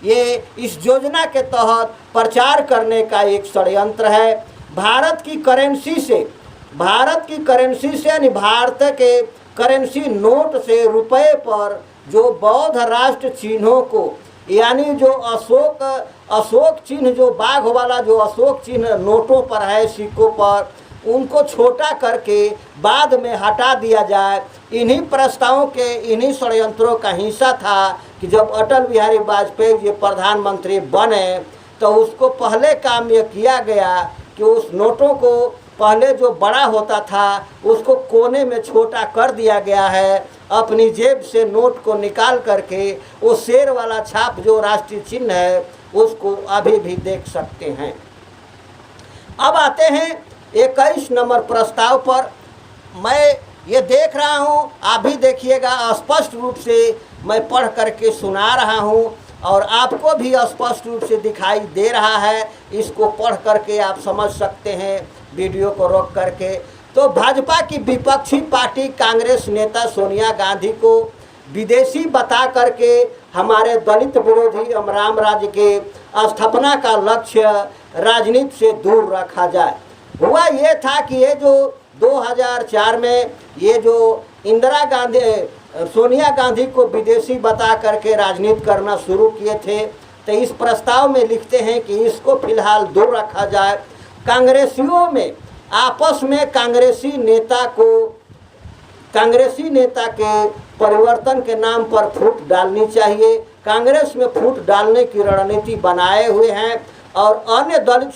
ये इस योजना के तहत प्रचार करने का एक षड्यंत्र है। भारत की करेंसी से यानी भारत के करेंसी नोट से रुपए पर जो बौद्ध राष्ट्र चिन्हों को, यानी जो अशोक चिन्ह, जो बाघ वाला जो अशोक चिन्ह नोटों पर है, सिक्कों पर, उनको छोटा करके बाद में हटा दिया जाए। इन्हीं प्रस्तावों के, इन्हीं षड्यंत्रों का हिस्सा था कि जब अटल बिहारी वाजपेयी जी प्रधानमंत्री बने तो उसको पहले काम यह किया गया कि उस नोटों को पहले जो बड़ा होता था उसको कोने में छोटा कर दिया गया है। अपनी जेब से नोट को निकाल करके वो शेर वाला छाप जो राष्ट्रीय चिन्ह है उसको अभी भी देख सकते हैं। अब आते हैं 21 नंबर प्रस्ताव पर। मैं ये देख रहा हूँ, आप भी देखिएगा, स्पष्ट रूप से मैं पढ़ करके सुना रहा हूँ और आपको भी स्पष्ट रूप से दिखाई दे रहा है। इसको पढ़ करके आप समझ सकते हैं वीडियो को रोक करके। तो भाजपा की विपक्षी पार्टी कांग्रेस नेता सोनिया गांधी को विदेशी बता करके हमारे दलित विरोधी राम राज्य के स्थापना का लक्ष्य राजनीति से दूर रखा जाए। हुआ ये था कि ये जो 2004 में ये जो इंदिरा गांधी सोनिया गांधी को विदेशी बता करके राजनीति करना शुरू किए थे, तो इस प्रस्ताव में लिखते हैं कि इसको फिलहाल दूर रखा जाए। कांग्रेसियों में आपस में कांग्रेसी नेता के परिवर्तन के नाम पर फूट डालनी चाहिए। कांग्रेस में फूट डालने की रणनीति बनाए हुए हैं और अन्य दलित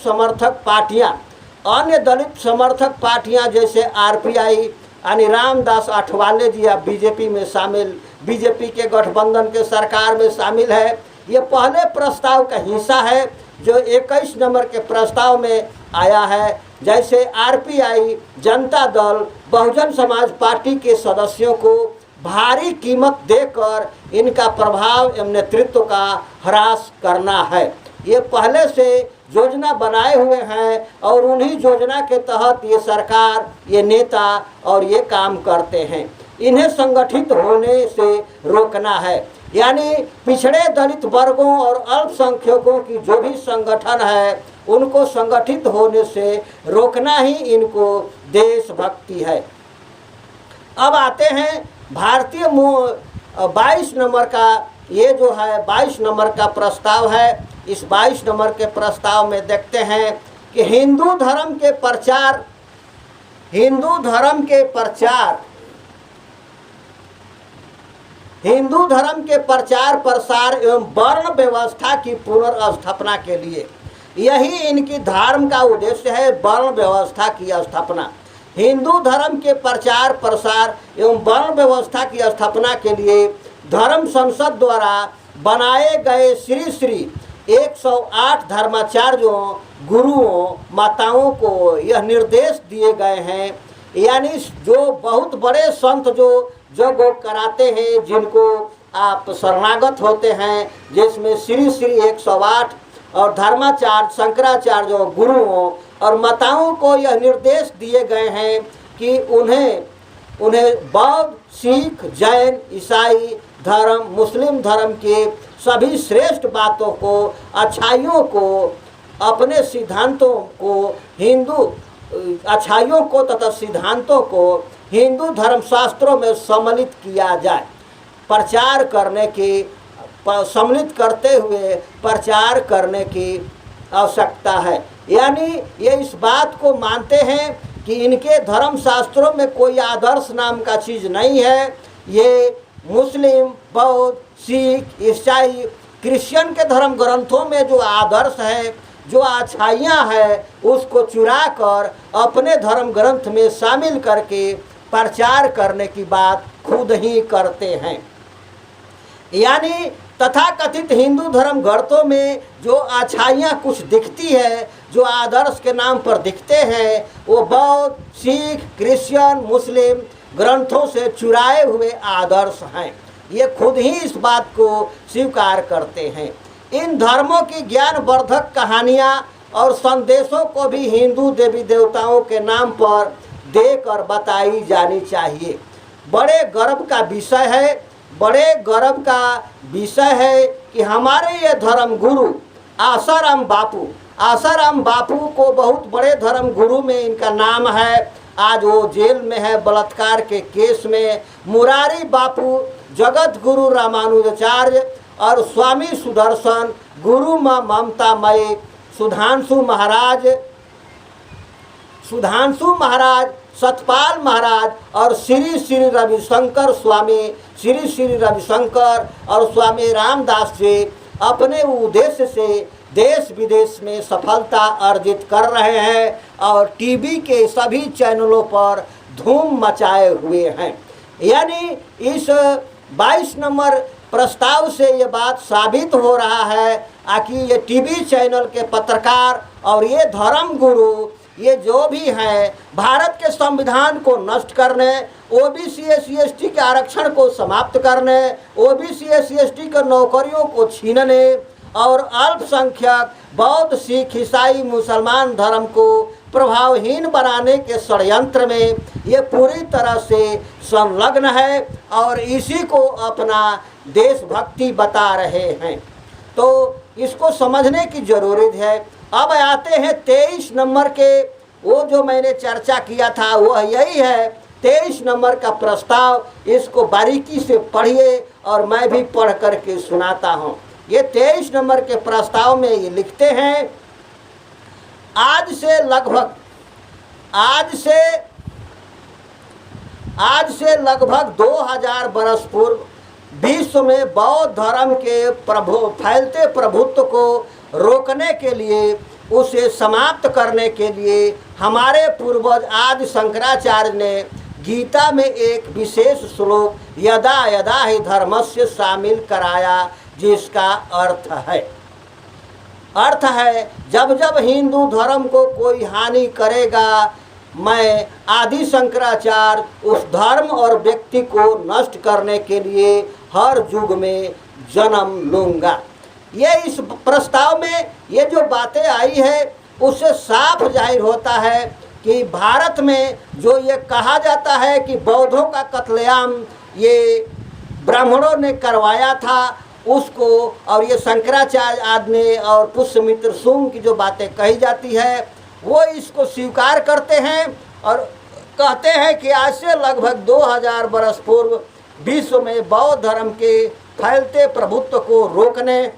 समर्थक पार्टियां जैसे आरपीआई यानी रामदास आठवले जी अब बीजेपी के गठबंधन के सरकार में शामिल है। ये पहले प्रस्ताव का हिस्सा है जो 21 नंबर के प्रस्ताव में आया है। जैसे आरपीआई, जनता दल, बहुजन समाज पार्टी के सदस्यों को भारी कीमत देकर इनका प्रभाव एवं नेतृत्व का ह्रास करना है। ये पहले से योजना बनाए हुए हैं और उन्हीं योजना के तहत ये सरकार, ये नेता और ये काम करते हैं। इन्हें संगठित होने से रोकना है, यानी पिछड़े दलित वर्गों और अल्पसंख्यकों की जो भी संगठन है उनको संगठित होने से रोकना ही इनको देशभक्ति है। अब आते हैं भारतीय 22 नंबर का, ये जो है 22 नंबर का प्रस्ताव है। इस 22 नंबर के प्रस्ताव में देखते हैं कि हिंदू धर्म के प्रचार प्रसार एवं वर्ण व्यवस्था की पुनर्स्थापना के लिए, यही इनकी धर्म का उद्देश्य है, वर्ण व्यवस्था की स्थापना। हिंदू धर्म के प्रचार प्रसार एवं वर्ण व्यवस्था की स्थापना के लिए धर्म संसद द्वारा बनाए गए श्री श्री 108 धर्माचार्यों, गुरुओं, माताओं को यह निर्देश दिए गए हैं, यानी जो बहुत बड़े संत जो जग कराते हैं, जिनको आप शरणागत होते हैं, जिसमें श्री श्री 108 और धर्माचार्य, शंकराचार्यों, गुरुओं और माताओं को यह निर्देश दिए गए हैं कि उन्हें बौद्ध, सिख, जैन, ईसाई धर्म, मुस्लिम धर्म के सभी श्रेष्ठ बातों को, अच्छाइयों को, अपने सिद्धांतों को, अच्छाइयों को तथा सिद्धांतों को हिंदू धर्म शास्त्रों में सम्मिलित किया जाए। सम्मिलित करते हुए प्रचार करने की आवश्यकता है। यानी ये इस बात को मानते हैं कि इनके धर्म शास्त्रों में कोई आदर्श नाम का चीज़ नहीं है। ये मुस्लिम, बौद्ध, सिख, ईसाई, क्रिश्चियन के धर्म ग्रंथों में जो आदर्श है, जो अच्छाइयाँ है, उसको चुरा कर अपने धर्म ग्रंथ में शामिल करके प्रचार करने की बात खुद ही करते हैं। यानी तथाकथित हिंदू धर्म ग्रंथों में जो अच्छाइयाँ कुछ दिखती है, जो आदर्श के नाम पर दिखते हैं, वो बौद्ध, सिख, क्रिश्चियन, मुस्लिम ग्रंथों से चुराए हुए आदर्श हैं। ये खुद ही इस बात को स्वीकार करते हैं। इन धर्मों की ज्ञानवर्धक कहानियाँ और संदेशों को भी हिंदू देवी देवताओं के नाम पर देकर बताई जानी चाहिए। बड़े गर्व का विषय है कि हमारे ये धर्म गुरु आसाराम बापू को बहुत बड़े धर्म गुरु में इनका नाम है। आज वो जेल में है बलात्कार के केस में। मुरारी बापू, जगत गुरु रामानुजाचार्य और स्वामी सुदर्शन, गुरु ममतामयी, सुधांशु महाराज, सतपाल महाराज और श्री श्री रविशंकर और स्वामी रामदास जी अपने उद्देश्य से देश विदेश में सफलता अर्जित कर रहे हैं और टीवी के सभी चैनलों पर धूम मचाए हुए हैं। यानी इस 22 नंबर प्रस्ताव से ये बात साबित हो रहा है कि ये टीवी चैनल के पत्रकार और ये धर्म गुरु ये जो भी हैं भारत के संविधान को नष्ट करने, ओबीसी SC/ST के आरक्षण को समाप्त करने, ओबीसी SC/ST के नौकरियों को छीनने और अल्पसंख्यक बौद्ध, सिख, ईसाई, मुसलमान धर्म को प्रभावहीन बनाने के षड्यंत्र में ये पूरी तरह से संलग्न है और इसी को अपना देशभक्ति बता रहे हैं। तो इसको समझने की ज़रूरत है। अब आते हैं 23 नंबर के, वो जो मैंने चर्चा किया था वह यही है 23 नंबर का प्रस्ताव। इसको बारीकी से पढ़िए और मैं भी पढ़ करके सुनाता हूँ। ये 23 नंबर के प्रस्ताव में ये लिखते हैं, आज से लगभग 2000 वर्ष पूर्व विश्व में बौद्ध धर्म के फैलते प्रभुत्व को रोकने के लिए, उसे समाप्त करने के लिए हमारे पूर्वज आदि शंकराचार्य ने गीता में एक विशेष श्लोक यदा यदा ही धर्मस्य शामिल कराया, जिसका अर्थ है जब जब हिंदू धर्म को कोई हानि करेगा, मैं आदि शंकराचार्य उस धर्म और व्यक्ति को नष्ट करने के लिए हर युग में जन्म लूँगा। ये इस प्रस्ताव में ये जो बातें आई है उससे साफ जाहिर होता है कि भारत में जो ये कहा जाता है कि बौद्धों का कत्लेआम ये ब्राह्मणों ने करवाया था उसको, और ये शंकराचार्य आदि ने और पुष्यमित्र शुंग की जो बातें कही जाती है वो इसको स्वीकार करते हैं और कहते हैं कि आज से लगभग 2000 वर्ष पूर्व विश्व में बौद्ध धर्म के फैलते प्रभुत्व को रोकने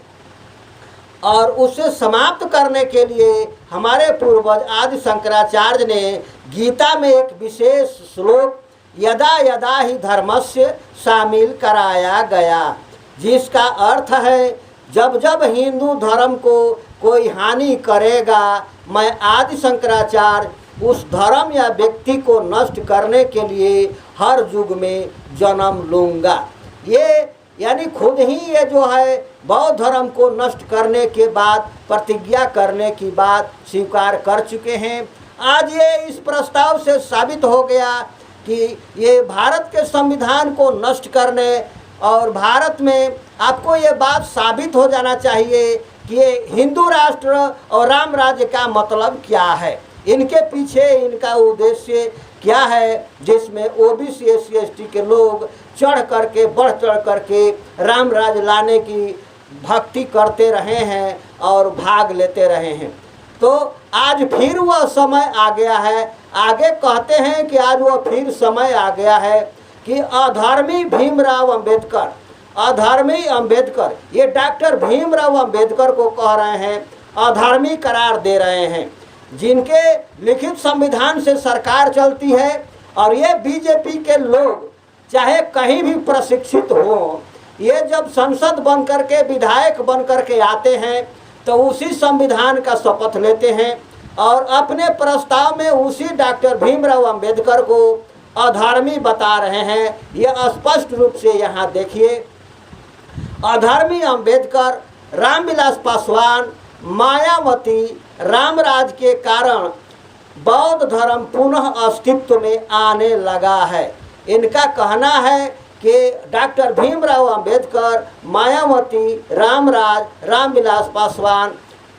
और उसे समाप्त करने के लिए हमारे पूर्वज आदि शंकराचार्य ने गीता में एक विशेष श्लोक यदा यदा ही धर्मस्य शामिल कराया गया, जिसका अर्थ है जब जब हिंदू धर्म को कोई हानि करेगा, मैं आदि शंकराचार्य उस धर्म या व्यक्ति को नष्ट करने के लिए हर युग में जन्म लूँगा। ये यानी खुद ही ये जो है बौद्ध धर्म को नष्ट करने के बाद प्रतिज्ञा करने की बात स्वीकार कर चुके हैं। आज ये इस प्रस्ताव से साबित हो गया कि ये भारत के संविधान को नष्ट करने और भारत में आपको ये बात साबित हो जाना चाहिए कि ये हिंदू राष्ट्र और राम राज्य का मतलब क्या है, इनके पीछे इनका उद्देश्य क्या है, जिसमें ओबीसी SC/ST के लोग बढ़ चढ़ करके राम राज्य लाने की भक्ति करते रहे हैं और भाग लेते रहे हैं। तो आज फिर वह समय आ गया है। आगे कहते हैं कि आज वह फिर समय आ गया है कि अधर्मी भीमराव अंबेडकर ये डॉक्टर भीमराव अंबेडकर को कह रहे हैं, अधर्मी करार दे रहे हैं, जिनके लिखित संविधान से सरकार चलती है। और ये बीजेपी के लोग चाहे कहीं भी प्रशिक्षित हो, ये जब संसद बन करके विधायक बन करके आते हैं तो उसी संविधान का शपथ लेते हैं और अपने प्रस्ताव में उसी डॉक्टर भीमराव अंबेडकर को अधर्मी बता रहे हैं। ये स्पष्ट रूप से यहाँ देखिए, अधर्मी अंबेडकर, रामविलास पासवान, मायावती, रामराज के कारण बौद्ध धर्म पुनः अस्तित्व में आने लगा है। इनका कहना है कि डॉक्टर भीमराव अंबेडकर, मायावती, रामराज, रामविलास पासवान,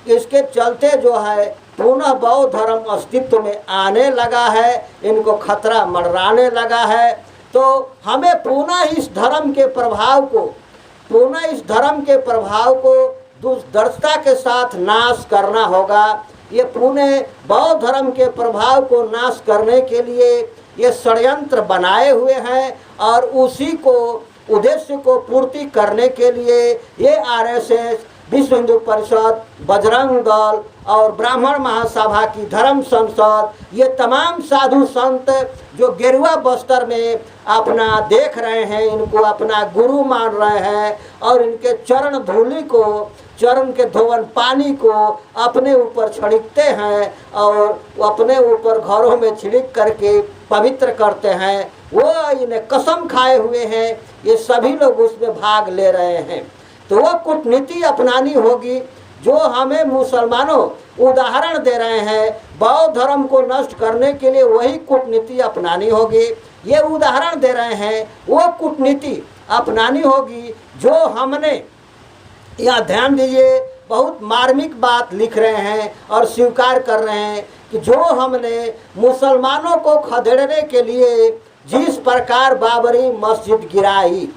इसके चलते जो है पुनः बौद्ध धर्म अस्तित्व में आने लगा है, इनको खतरा मंडराने लगा है। तो हमें पुनः इस धर्म के प्रभाव को दुर्दर्शता के साथ नाश करना होगा। ये पुनः बौद्ध धर्म के प्रभाव को नाश करने के लिए ये षड्यंत्र बनाए हुए हैं और उसी को उद्देश्य को पूर्ति करने के लिए ये RSS, विश्व हिंदू परिषद, बजरंग दल और ब्राह्मण महासभा की धर्म संसद, ये तमाम साधु संत जो गेरुआ बस्तर में अपना देख रहे हैं, इनको अपना गुरु मान रहे हैं और इनके चरण धूलि को, चरण के धोवन पानी को अपने ऊपर छिड़कते हैं और अपने ऊपर घरों में छिड़क करके पवित्र करते हैं। वो इन्हें कसम खाए हुए हैं ये सभी लोग उसमें भाग ले रहे हैं। तो वो कूटनीति अपनानी होगी जो हमें मुसलमानों उदाहरण दे रहे हैं। बौद्ध धर्म को नष्ट करने के लिए वही कूटनीति अपनानी होगी। ये उदाहरण दे रहे हैं, वो कूटनीति अपनानी होगी जो हमने, यहाँ ध्यान दीजिए, बहुत मार्मिक बात लिख रहे हैं और स्वीकार कर रहे हैं कि जो हमने मुसलमानों को खदेड़ने के लिए जिस प्रकार बाबरी मस्जिद गिराई,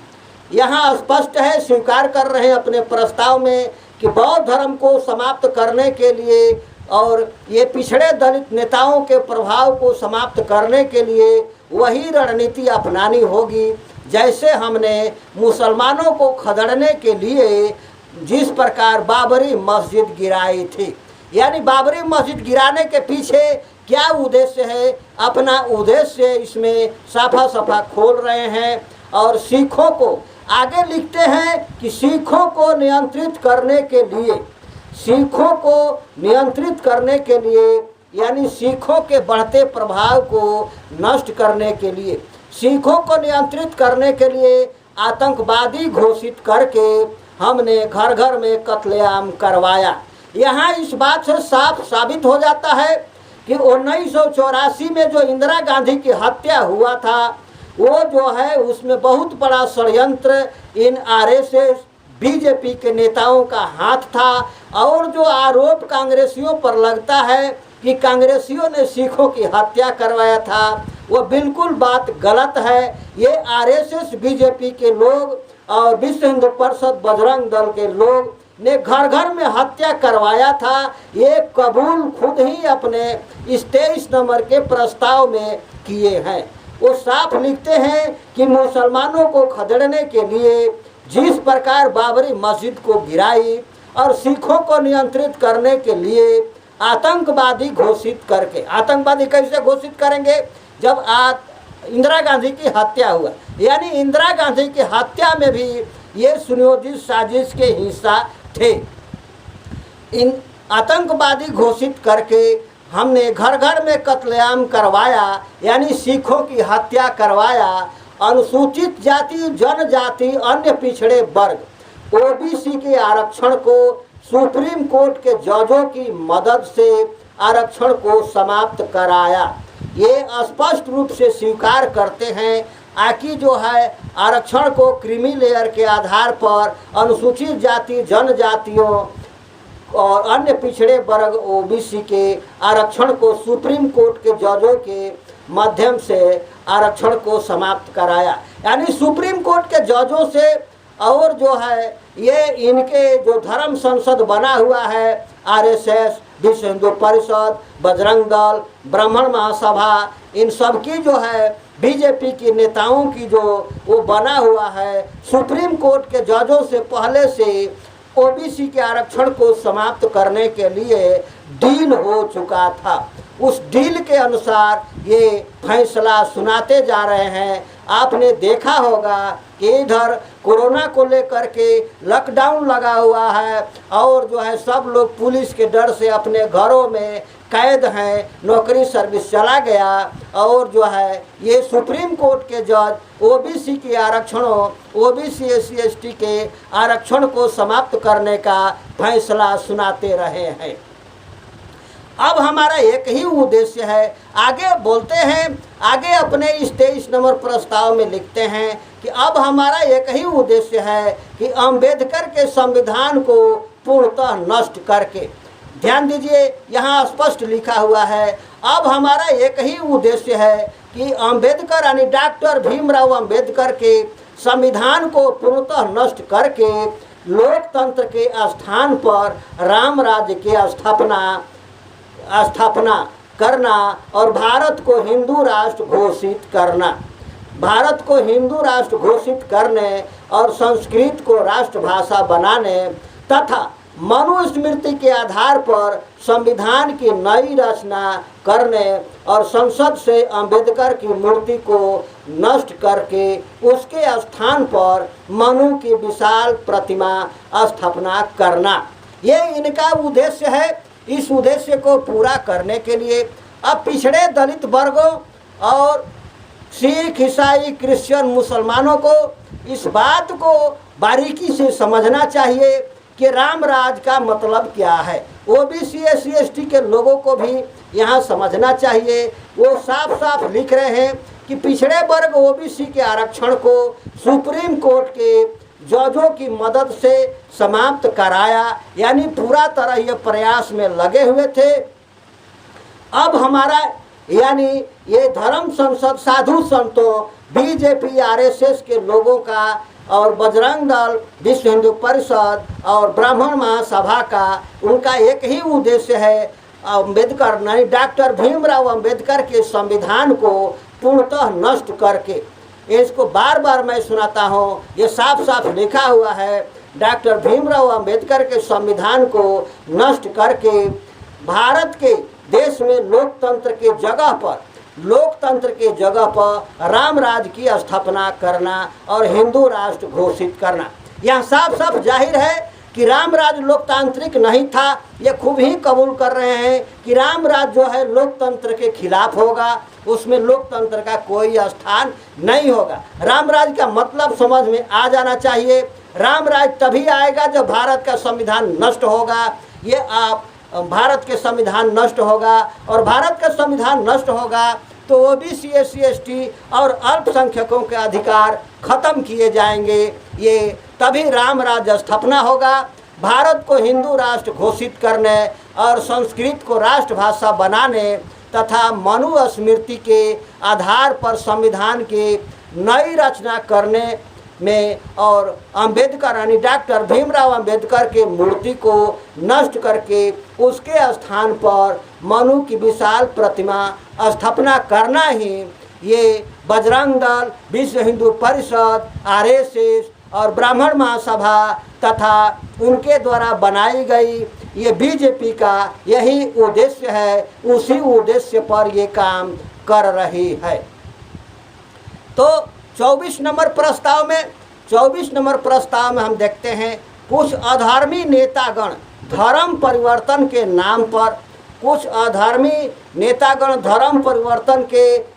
यहाँ स्पष्ट है, स्वीकार कर रहे हैं अपने प्रस्ताव में कि बौद्ध धर्म को समाप्त करने के लिए और ये पिछड़े दलित नेताओं के प्रभाव को समाप्त करने के लिए वही रणनीति अपनानी होगी जैसे हमने मुसलमानों को खदेड़ने के लिए जिस प्रकार बाबरी मस्जिद गिराई थी। यानी बाबरी मस्जिद गिराने के पीछे क्या उद्देश्य है, अपना उद्देश्य इसमें साफा साफा खोल रहे हैं। और सिखों को आगे लिखते हैं कि सिखों को नियंत्रित करने के लिए, सिखों को नियंत्रित करने के लिए, यानी सिखों के बढ़ते प्रभाव को नष्ट करने के लिए, सिखों को नियंत्रित करने के लिए आतंकवादी घोषित करके हमने घर घर में कत्लेआम करवाया। यहाँ इस बात से साफ साबित हो जाता है कि 1984 में जो इंदिरा गांधी की हत्या हुआ था, वो जो है उसमें बहुत बड़ा षड्यंत्र इन आरएसएस बीजेपी के नेताओं का हाथ था। और जो आरोप कांग्रेसियों पर लगता है कि कांग्रेसियों ने सिखों की हत्या करवाया था, वो बिल्कुल बात गलत है। ये आरएसएस बीजेपी के लोग और विश्व हिंदू परिषद बजरंग दल के लोग ने घर घर में हत्या करवाया था। ये कबूल खुद ही अपने इस 23 नंबर के प्रस्ताव में किए हैं। वो साफ लिखते हैं कि मुसलमानों को खदेड़ने के लिए जिस प्रकार बाबरी मस्जिद को गिराई और सिखों को नियंत्रित करने के लिए आतंकवादी घोषित करके, आतंकवादी कैसे घोषित करेंगे जब इंदिरा गांधी की हत्या हुआ, यानी इंदिरा गांधी की हत्या में भी ये सुनियोजित साजिश के हिस्सा थे। इन आतंकवादी घोषित करके हमने घर घर में कत्लेआम करवाया, यानी सिखों की हत्या करवाया। अनुसूचित जाति, जनजाति, अन्य पिछड़े वर्ग ओबीसी के आरक्षण को सुप्रीम कोर्ट के जजों की मदद से आरक्षण को समाप्त कराया। ये स्पष्ट रूप से स्वीकार करते हैं कि जो है आरक्षण को क्रीमी लेयर के आधार पर अनुसूचित जाति, जनजातियों और अन्य पिछड़े वर्ग ओबीसी के आरक्षण को सुप्रीम कोर्ट के जजों के माध्यम से आरक्षण को समाप्त कराया। यानी सुप्रीम कोर्ट के जजों से, और जो है ये इनके जो धर्म संसद बना हुआ है आरएसएस, विश्व हिंदू परिषद, बजरंग दल, ब्राह्मण महासभा, इन सब की जो है बीजेपी की नेताओं की जो वो बना हुआ है, सुप्रीम कोर्ट के जजों से पहले से ओबीसी के आरक्षण को समाप्त करने के लिए डील हो चुका था। उस डील के अनुसार ये फैसला सुनाते जा रहे हैं। आपने देखा होगा कि इधर कोरोना को लेकर के लॉकडाउन लगा हुआ है और जो है सब लोग पुलिस के डर से अपने घरों में कैद हैं, नौकरी सर्विस चला गया। और जो है ये सुप्रीम कोर्ट के जज ओबीसी के आरक्षणों, ओबीसी एससी एसटी के आरक्षण को समाप्त करने का फैसला सुनाते रहे हैं। अब हमारा एक ही उद्देश्य है, आगे बोलते हैं, आगे अपने इस 23 नंबर प्रस्ताव में लिखते हैं कि अब हमारा एक ही उद्देश्य है कि अंबेडकर के संविधान को पूर्णतः नष्ट करके, ध्यान दीजिए यहाँ स्पष्ट लिखा हुआ है, अब हमारा एक ही उद्देश्य है कि अंबेडकर यानी डॉक्टर भीमराव अंबेडकर के संविधान को पूर्णतः नष्ट करके लोकतंत्र के स्थान पर राम राज्य की स्थापना करना और भारत को हिंदू राष्ट्र घोषित करना, भारत को हिंदू राष्ट्र घोषित करने और संस्कृत को राष्ट्रभाषा बनाने तथा मनुस्मृति के आधार पर संविधान की नई रचना करने और संसद से अंबेडकर की मूर्ति को नष्ट करके उसके स्थान पर मनु की विशाल प्रतिमा स्थापना करना, ये इनका उद्देश्य है। इस उद्देश्य को पूरा करने के लिए अब पिछड़े दलित वर्गों और सिख, ईसाई, क्रिश्चियन, मुसलमानों को इस बात को बारीकी से समझना चाहिए कि राम राज का मतलब क्या है। ओबीसी एससी एसटी के लोगों को भी यहाँ समझना चाहिए। वो साफ साफ लिख रहे हैं कि पिछड़े वर्ग ओबीसी के आरक्षण को सुप्रीम कोर्ट के जजों की मदद से समाप्त कराया, यानी पूरा तरह ये प्रयास में लगे हुए थे। अब हमारा यानी ये धर्म संसद साधु संतों, बीजेपी आरएसएस के लोगों का और बजरंग दल, विश्व हिंदू परिषद और ब्राह्मण महासभा का, उनका एक ही उद्देश्य है, अम्बेडकर नहीं डॉक्टर भीमराव अंबेडकर के संविधान को पूर्णतः नष्ट करके। इसको बार बार मैं सुनाता हूँ, ये साफ साफ लिखा हुआ है, डॉक्टर भीमराव अंबेडकर के संविधान को नष्ट करके भारत के देश में लोकतंत्र के जगह पर राम राज की स्थापना करना और हिंदू राष्ट्र घोषित करना। यह साफ साफ जाहिर है कि राम राज लोकतांत्रिक नहीं था। ये खूब ही कबूल कर रहे हैं कि राम राज जो है लोकतंत्र के खिलाफ होगा, उसमें लोकतंत्र का कोई स्थान नहीं होगा। राम राज का मतलब समझ में आ जाना चाहिए। राम राज तभी आएगा जब भारत का संविधान नष्ट होगा। ये आप भारत के संविधान नष्ट होगा, और भारत का संविधान नष्ट होगा तो ओबीसी एससी एसटी और अल्पसंख्यकों के अधिकार खत्म किए जाएंगे। ये तभी राम राज स्थापना होगा। भारत को हिंदू राष्ट्र घोषित करने और संस्कृत को राष्ट्रभाषा बनाने तथा मनुस्मृति के आधार पर संविधान की नई रचना करने में और अंबेडकर यानी डॉक्टर भीमराव अंबेडकर के मूर्ति को नष्ट करके उसके स्थान पर मनु की विशाल प्रतिमा स्थापना करना ही ये बजरंग दल, विश्व हिंदू परिषद, आरएसएस और ब्राह्मण महासभा तथा उनके द्वारा बनाई गई ये बीजेपी का यही उद्देश्य है। उसी उद्देश्य पर ये काम कर रही है। तो 24 नंबर प्रस्ताव में हम देखते हैं कुछ अधर्मी नेतागण धर्म परिवर्तन के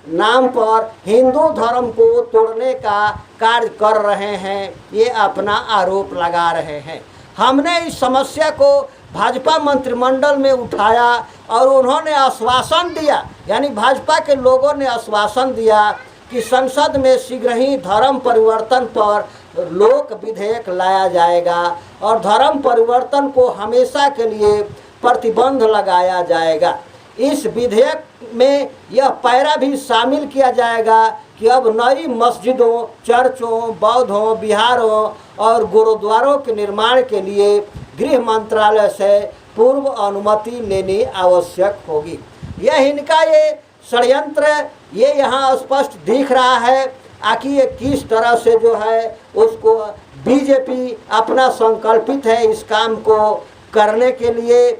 नाम पर हिंदू धर्म को तोड़ने का कार्य कर रहे हैं। ये अपना आरोप लगा रहे हैं। हमने इस समस्या को भाजपा मंत्रिमंडल में उठाया और उन्होंने आश्वासन दिया, यानी भाजपा के लोगों ने आश्वासन दिया कि संसद में शीघ्र ही धर्म परिवर्तन पर लोक विधेयक लाया जाएगा और धर्म परिवर्तन को हमेशा के लिए प्रतिबंध लगाया जाएगा। इस विधेयक में यह पैरा भी शामिल किया जाएगा कि अब नई मस्जिदों, चर्चों, बौद्धों, विहारों और गुरुद्वारों के निर्माण के लिए गृह मंत्रालय से पूर्व अनुमति लेनी आवश्यक होगी। यह इनका ये षड्यंत्र ये यहाँ स्पष्ट दिख रहा है। आखिर ये किस तरह से जो है उसको बीजेपी अपना संकल्पित है इस काम को करने के लिए।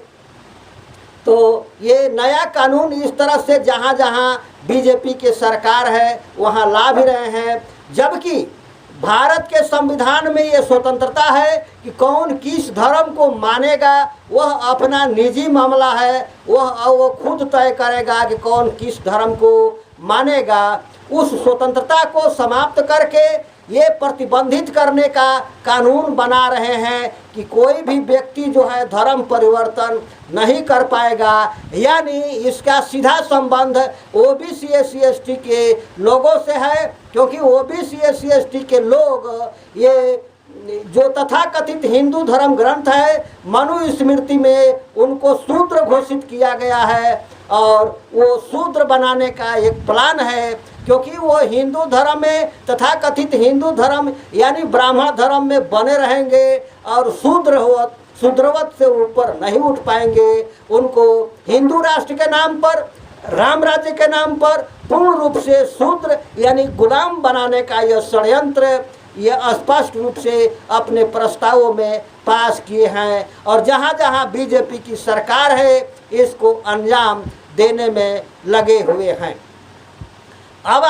तो ये नया कानून इस तरह से जहाँ जहाँ बीजेपी के सरकार है वहाँ ला भी रहे हैं, जबकि भारत के संविधान में ये स्वतंत्रता है कि कौन किस धर्म को मानेगा वह अपना निजी मामला है। वो खुद तय करेगा कि कौन किस धर्म को मानेगा। उस स्वतंत्रता को समाप्त करके ये प्रतिबंधित करने का कानून बना रहे हैं कि कोई भी व्यक्ति जो है धर्म परिवर्तन नहीं कर पाएगा। यानी इसका सीधा संबंध ओबीसी एससी एसटी के लोगों से है, क्योंकि ओबीसी एससी एसटी के लोग ये जो तथाकथित हिंदू धर्म ग्रंथ है मनुस्मृति में उनको शूद्र घोषित किया गया है और वो शूद्र बनाने का एक प्लान है, क्योंकि वो हिंदू धर्म में तथाकथित हिंदू धर्म यानी ब्राह्मण धर्म में बने रहेंगे और शूद्रवत से ऊपर नहीं उठ पाएंगे। उनको हिंदू राष्ट्र के नाम पर, राम राज्य के नाम पर पूर्ण रूप से शूद्र यानी गुलाम बनाने का यह षड्यंत्र ये स्पष्ट रूप से अपने प्रस्तावों में पास किए हैं और जहाँ जहाँ बीजेपी की सरकार है इसको अंजाम देने में लगे हुए हैं। अब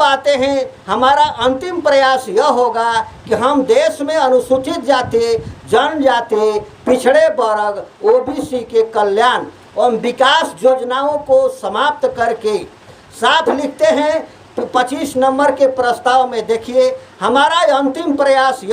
आते हैं हमारा अंतिम प्रयास यह होगा कि हम देश में अनुसूचित जाति, जनजाति, पिछड़े वर्ग, ओबीसी के कल्याण एवं विकास योजनाओं को समाप्त करके साफ लिखते हैं 25 नंबर के प्रस्ताव में देखिए, हमारा अंतिम प्रयास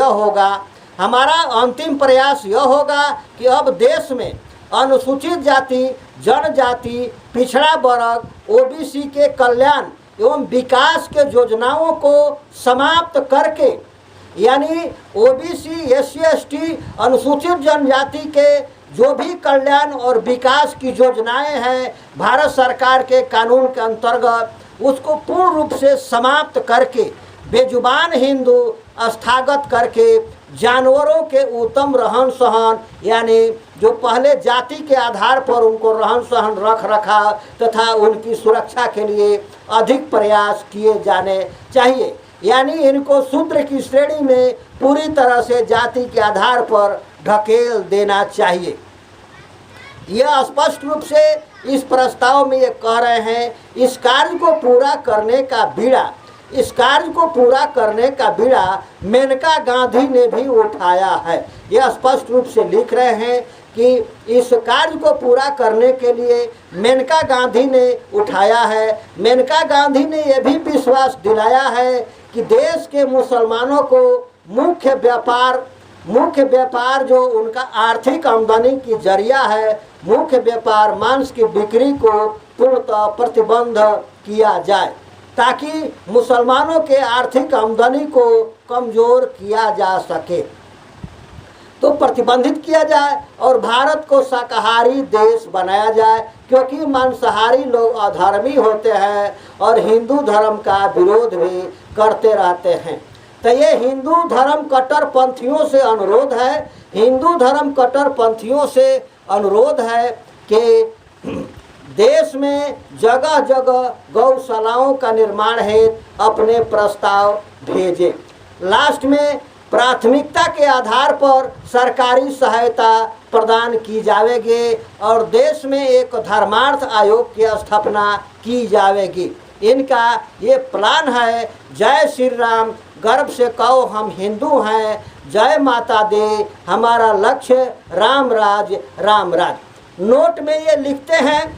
यह होगा कि अब देश में अनुसूचित जाति, जनजाति, पिछड़ा वर्ग, ओबीसी के कल्याण एवं विकास के योजनाओं को समाप्त करके, यानी ओबीसी, एससी, एसटी, अनुसूचित जनजाति के जो भी कल्याण और विकास की योजनाएं हैं भारत सरकार के कानून के अंतर्गत, उसको पूर्ण रूप से समाप्त करके बेजुबान हिंदू स्थगित करके जानवरों के उत्तम रहन सहन, यानी जो पहले जाति के आधार पर उनको रहन सहन रख रखा तथा उनकी सुरक्षा के लिए अधिक प्रयास किए जाने चाहिए, यानी इनको शूद्र की श्रेणी में पूरी तरह से जाति के आधार पर ढकेल देना चाहिए। यह स्पष्ट रूप से इस प्रस्ताव में ये कह रहे हैं, इस कार्य को पूरा करने का बीड़ा मेनका गांधी ने भी उठाया है। यह स्पष्ट रूप से लिख रहे हैं कि इस कार्य को पूरा करने के लिए मेनका गांधी ने उठाया है। मेनका गांधी ने यह भी विश्वास दिलाया है कि देश के मुसलमानों को मुख्य व्यापार जो उनका आर्थिक आमदनी की जरिया है, मुख्य व्यापार मांस की बिक्री को पूर्णतः प्रतिबंध किया जाए, ताकि मुसलमानों के आर्थिक आमदनी को कमजोर किया जा सके, तो प्रतिबंधित किया जाए और भारत को शाकाहारी देश बनाया जाए, क्योंकि मांसाहारी लोग अधर्मी होते हैं और हिंदू धर्म का विरोध भी करते रहते हैं। तो ये हिंदू धर्म कट्टरपंथियों से अनुरोध है कि देश में जगह जगह गौशालाओं का निर्माण हेतु अपने प्रस्ताव भेजें। लास्ट में प्राथमिकता के आधार पर सरकारी सहायता प्रदान की जाएगी और देश में एक धर्मार्थ आयोग की स्थापना की जाएगी। इनका ये प्लान है। जय श्री राम, गर्व से कहो हम हिंदू हैं, जय माता दी, हमारा लक्ष्य राम राज राम राज। नोट में ये लिखते हैं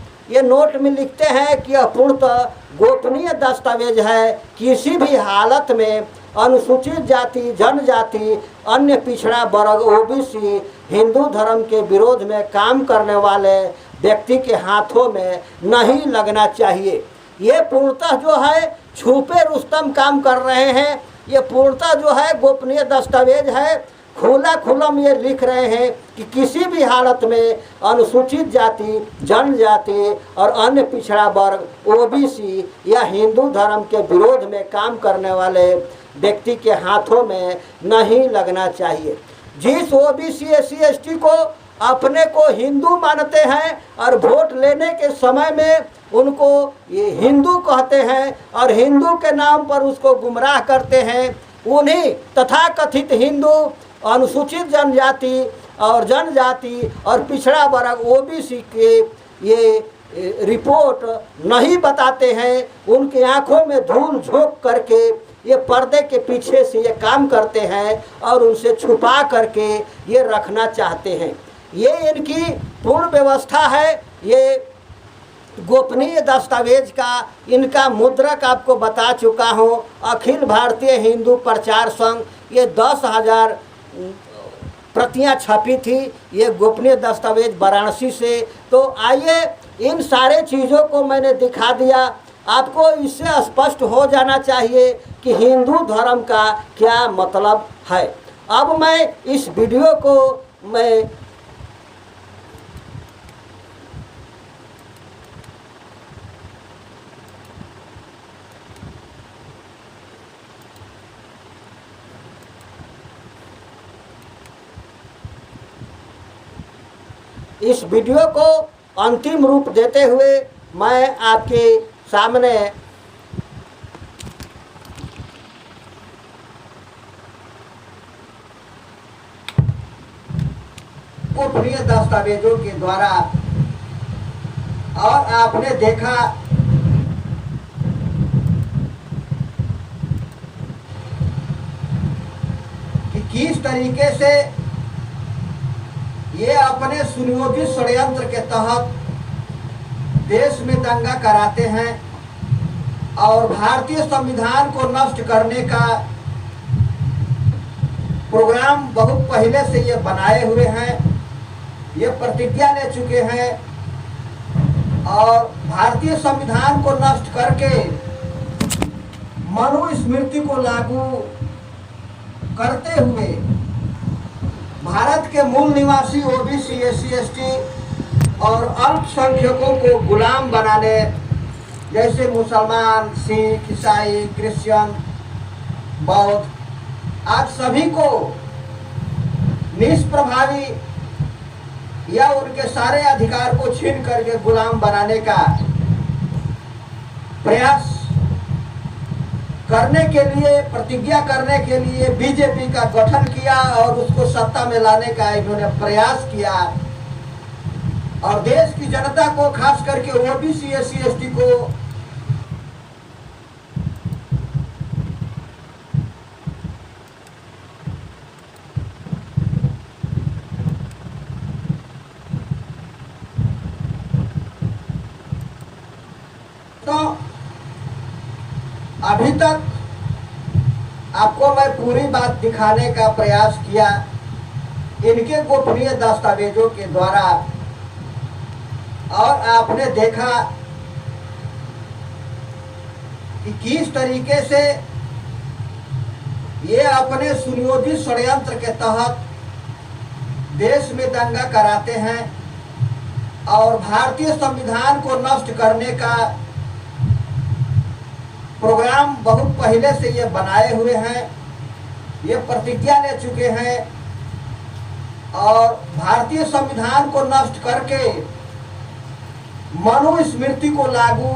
कि यह पूर्णतः गोपनीय दस्तावेज है। किसी भी हालत में अनुसूचित जाति, जनजाति, अन्य पिछड़ा वर्ग, ओबीसी, हिंदू धर्म के विरोध में काम करने वाले व्यक्ति के हाथों में नहीं लगना चाहिए। ये पूर्णतः जो है छुपे रुस्तम काम कर रहे हैं। ये पूर्णतः जो है गोपनीय दस्तावेज है। खुल्लम ये लिख रहे हैं कि किसी भी हालत में अनुसूचित जाति, जनजाति और अन्य पिछड़ा वर्ग, ओबीसी या हिंदू धर्म के विरोध में काम करने वाले व्यक्ति के हाथों में नहीं लगना चाहिए। जिस ओबीसी, एससी, एसटी को अपने को हिंदू मानते हैं और वोट लेने के समय में उनको ये हिंदू कहते हैं और हिंदू के नाम पर उसको गुमराह करते हैं, उन्हीं तथाकथित हिंदू, अनुसूचित जनजाति और पिछड़ा वर्ग, ओबीसी के ये रिपोर्ट नहीं बताते हैं। उनकी आंखों में धूल झोंक करके ये पर्दे के पीछे से ये काम करते हैं और उनसे छुपा करके ये रखना चाहते हैं। ये इनकी पूर्ण व्यवस्था है। ये गोपनीय दस्तावेज का इनका मुद्रक आपको बता चुका हूँ। अखिल भारतीय हिंदू प्रचार संघ, ये 10,000 प्रतियां छपी थी ये गोपनीय दस्तावेज वाराणसी से। तो आइए, इन सारे चीज़ों को मैंने दिखा दिया। आपको इससे स्पष्ट हो जाना चाहिए कि हिंदू धर्म का क्या मतलब है। अब मैं इस वीडियो को इस वीडियो को अंतिम रूप देते हुए मैं आपके सामने गोपनीय दस्तावेजों के द्वारा, और आपने देखा कि किस तरीके से ये अपने सुनियोजित षड्यंत्र के तहत देश में दंगा कराते हैं और भारतीय संविधान को नष्ट करने का प्रोग्राम बहुत पहले से ये बनाए हुए हैं, ये प्रतिज्ञा ले चुके हैं और भारतीय संविधान को नष्ट करके मनुस्मृति को लागू करते हुए भारत के मूल निवासी ओबीसी, एससी, एसटी और अल्पसंख्यकों को गुलाम बनाने, जैसे मुसलमान, सिख, ईसाई, क्रिश्चियन, बौद्ध, आज सभी को निष्प्रभावी या उनके सारे अधिकार को छीन करके गुलाम बनाने का प्रयास करने के लिए, प्रतिज्ञा करने के लिए बीजेपी का गठन किया और उसको सत्ता में लाने का इन्होंने प्रयास किया और देश की जनता को, खास करके ओबीसी, एससी, एसटी को तो अभी तक आपको मैं पूरी बात दिखाने का प्रयास किया इनके गोपनीय दस्तावेजों के द्वारा और आपने देखा कि किस तरीके से ये अपने सुनियोजित षड्यंत्र के तहत देश में दंगा कराते हैं और भारतीय संविधान को नष्ट करने का प्रोग्राम बहुत पहले से ये बनाए हुए हैं, ये प्रतिज्ञा ले चुके हैं और भारतीय संविधान को नष्ट करके मनुस्मृति को लागू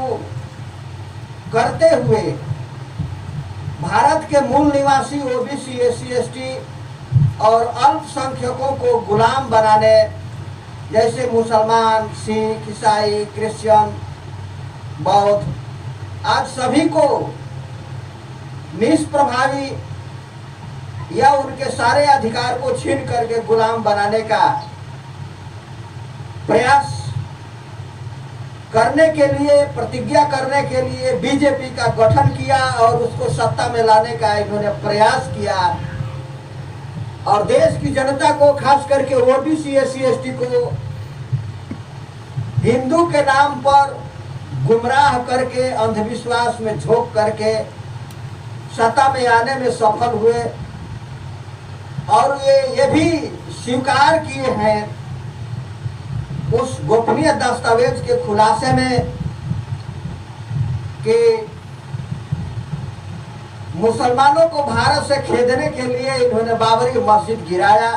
करते हुए भारत के मूल निवासी ओबीसी, एससी, एसटी और अल्पसंख्यकों को गुलाम बनाने, जैसे मुसलमान, सिख, ईसाई, क्रिश्चियन, बौद्ध, आज सभी को निष्प्रभावी या उनके सारे अधिकार को छीन करके गुलाम बनाने का प्रयास करने के लिए, प्रतिज्ञा करने के लिए बीजेपी का गठन किया और उसको सत्ता में लाने का इन्होंने प्रयास किया और देश की जनता को, खास करके ओबीसी, एससी, एसटी को हिंदू के नाम पर गुमराह करके, अंधविश्वास में झोंक करके सत्ता में आने में सफल हुए और ये भी स्वीकार किए हैं उस गोपनीय दस्तावेज के खुलासे में कि मुसलमानों को भारत से खेदने के लिए इन्होंने बाबरी मस्जिद गिराया।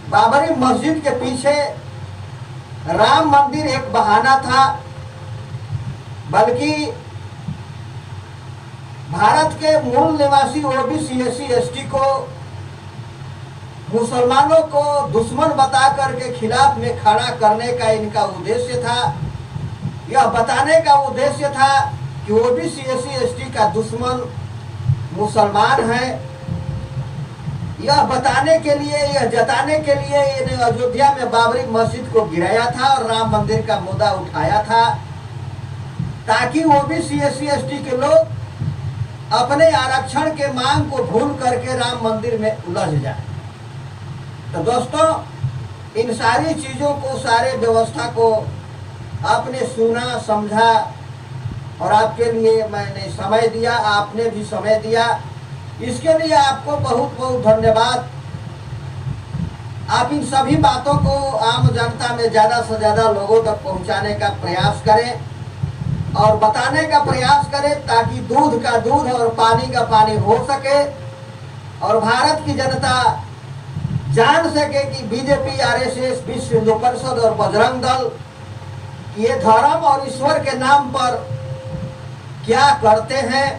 बाबरी मस्जिद के पीछे राम मंदिर एक बहाना था, बल्कि भारत के मूल निवासी ओबीसी, एससी, एसटी को मुसलमानों को दुश्मन बता करके खिलाफ में खड़ा करने का इनका उद्देश्य था। यह बताने का उद्देश्य था कि ओबीसी, एससी, एसटी का दुश्मन मुसलमान है। यह बताने के लिए, यह जताने के लिए इन्हें अयोध्या में बाबरी मस्जिद को गिराया था और राम मंदिर का मुद्दा उठाया था, ताकि ओबीसी, एससी, एसटी के लोग अपने आरक्षण के मांग को भूल करके राम मंदिर में उलझ जाए। तो दोस्तों, इन सारी चीज़ों को, सारे व्यवस्था को आपने सुना, समझा और आपके लिए मैंने समय दिया, आपने भी समय दिया, इसके लिए आपको बहुत बहुत धन्यवाद। आप इन सभी बातों को आम जनता में ज़्यादा से ज़्यादा लोगों तक पहुंचाने का प्रयास करें और बताने का प्रयास करें, ताकि दूध का दूध और पानी का पानी हो सके और भारत की जनता जान सके कि बीजेपी, आरएसएस, विश्व हिंदू परिषद और बजरंग दल ये धर्म और ईश्वर के नाम पर क्या करते हैं,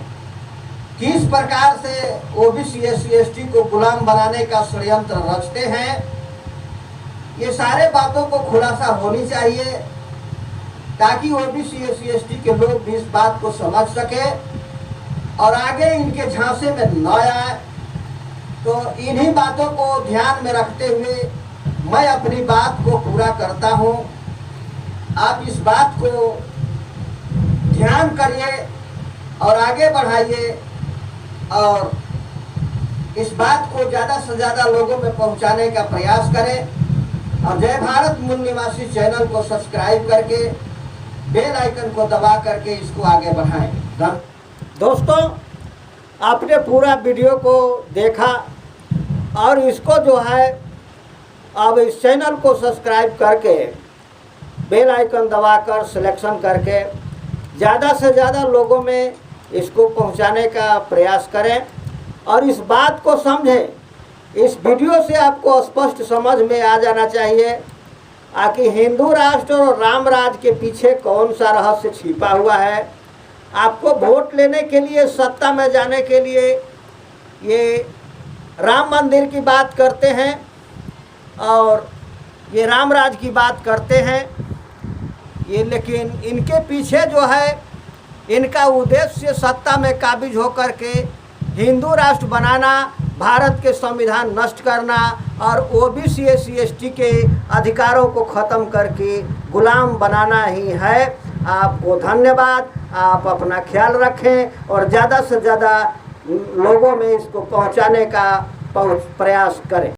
किस प्रकार से ओबीसी, एससी, एसटी को गुलाम बनाने का षड्यंत्र रचते हैं। ये सारे बातों को खुलासा होनी चाहिए ताकि ओबीसी, एससी, एसटी के लोग भी इस बात को समझ सके और आगे इनके झांसे में न आए। तो इन्हीं बातों को ध्यान में रखते हुए मैं अपनी बात को पूरा करता हूँ। आप इस बात को ध्यान करिए और आगे बढ़ाइए और इस बात को ज़्यादा से ज़्यादा लोगों में पहुंचाने का प्रयास करें और जय भारत मूल निवासी चैनल को सब्सक्राइब करके बेल आइकन को दबा करके इसको आगे बढ़ाएं। दोस्तों, आपने पूरा वीडियो को देखा और इसको जो है अब इस चैनल को सब्सक्राइब करके बेल आइकन दबाकर सिलेक्शन करके ज़्यादा से ज़्यादा लोगों में इसको पहुंचाने का प्रयास करें और इस बात को समझें। इस वीडियो से आपको स्पष्ट समझ में आ जाना चाहिए कि हिंदू राष्ट्र और राम राज के पीछे कौन सा रहस्य छिपा हुआ है। आपको वोट लेने के लिए, सत्ता में जाने के लिए ये राम मंदिर की बात करते हैं और ये राम राज की बात करते हैं ये, लेकिन इनके पीछे जो है इनका उद्देश्य सत्ता में काबिज होकर के हिंदू राष्ट्र बनाना, भारत के संविधान नष्ट करना और ओबीसी SC/ST के अधिकारों को ख़त्म करके गुलाम बनाना ही है। आपको धन्यवाद। आप अपना ख्याल रखें और ज़्यादा से ज़्यादा लोगों में इसको पहुंचाने का प्रयास करें।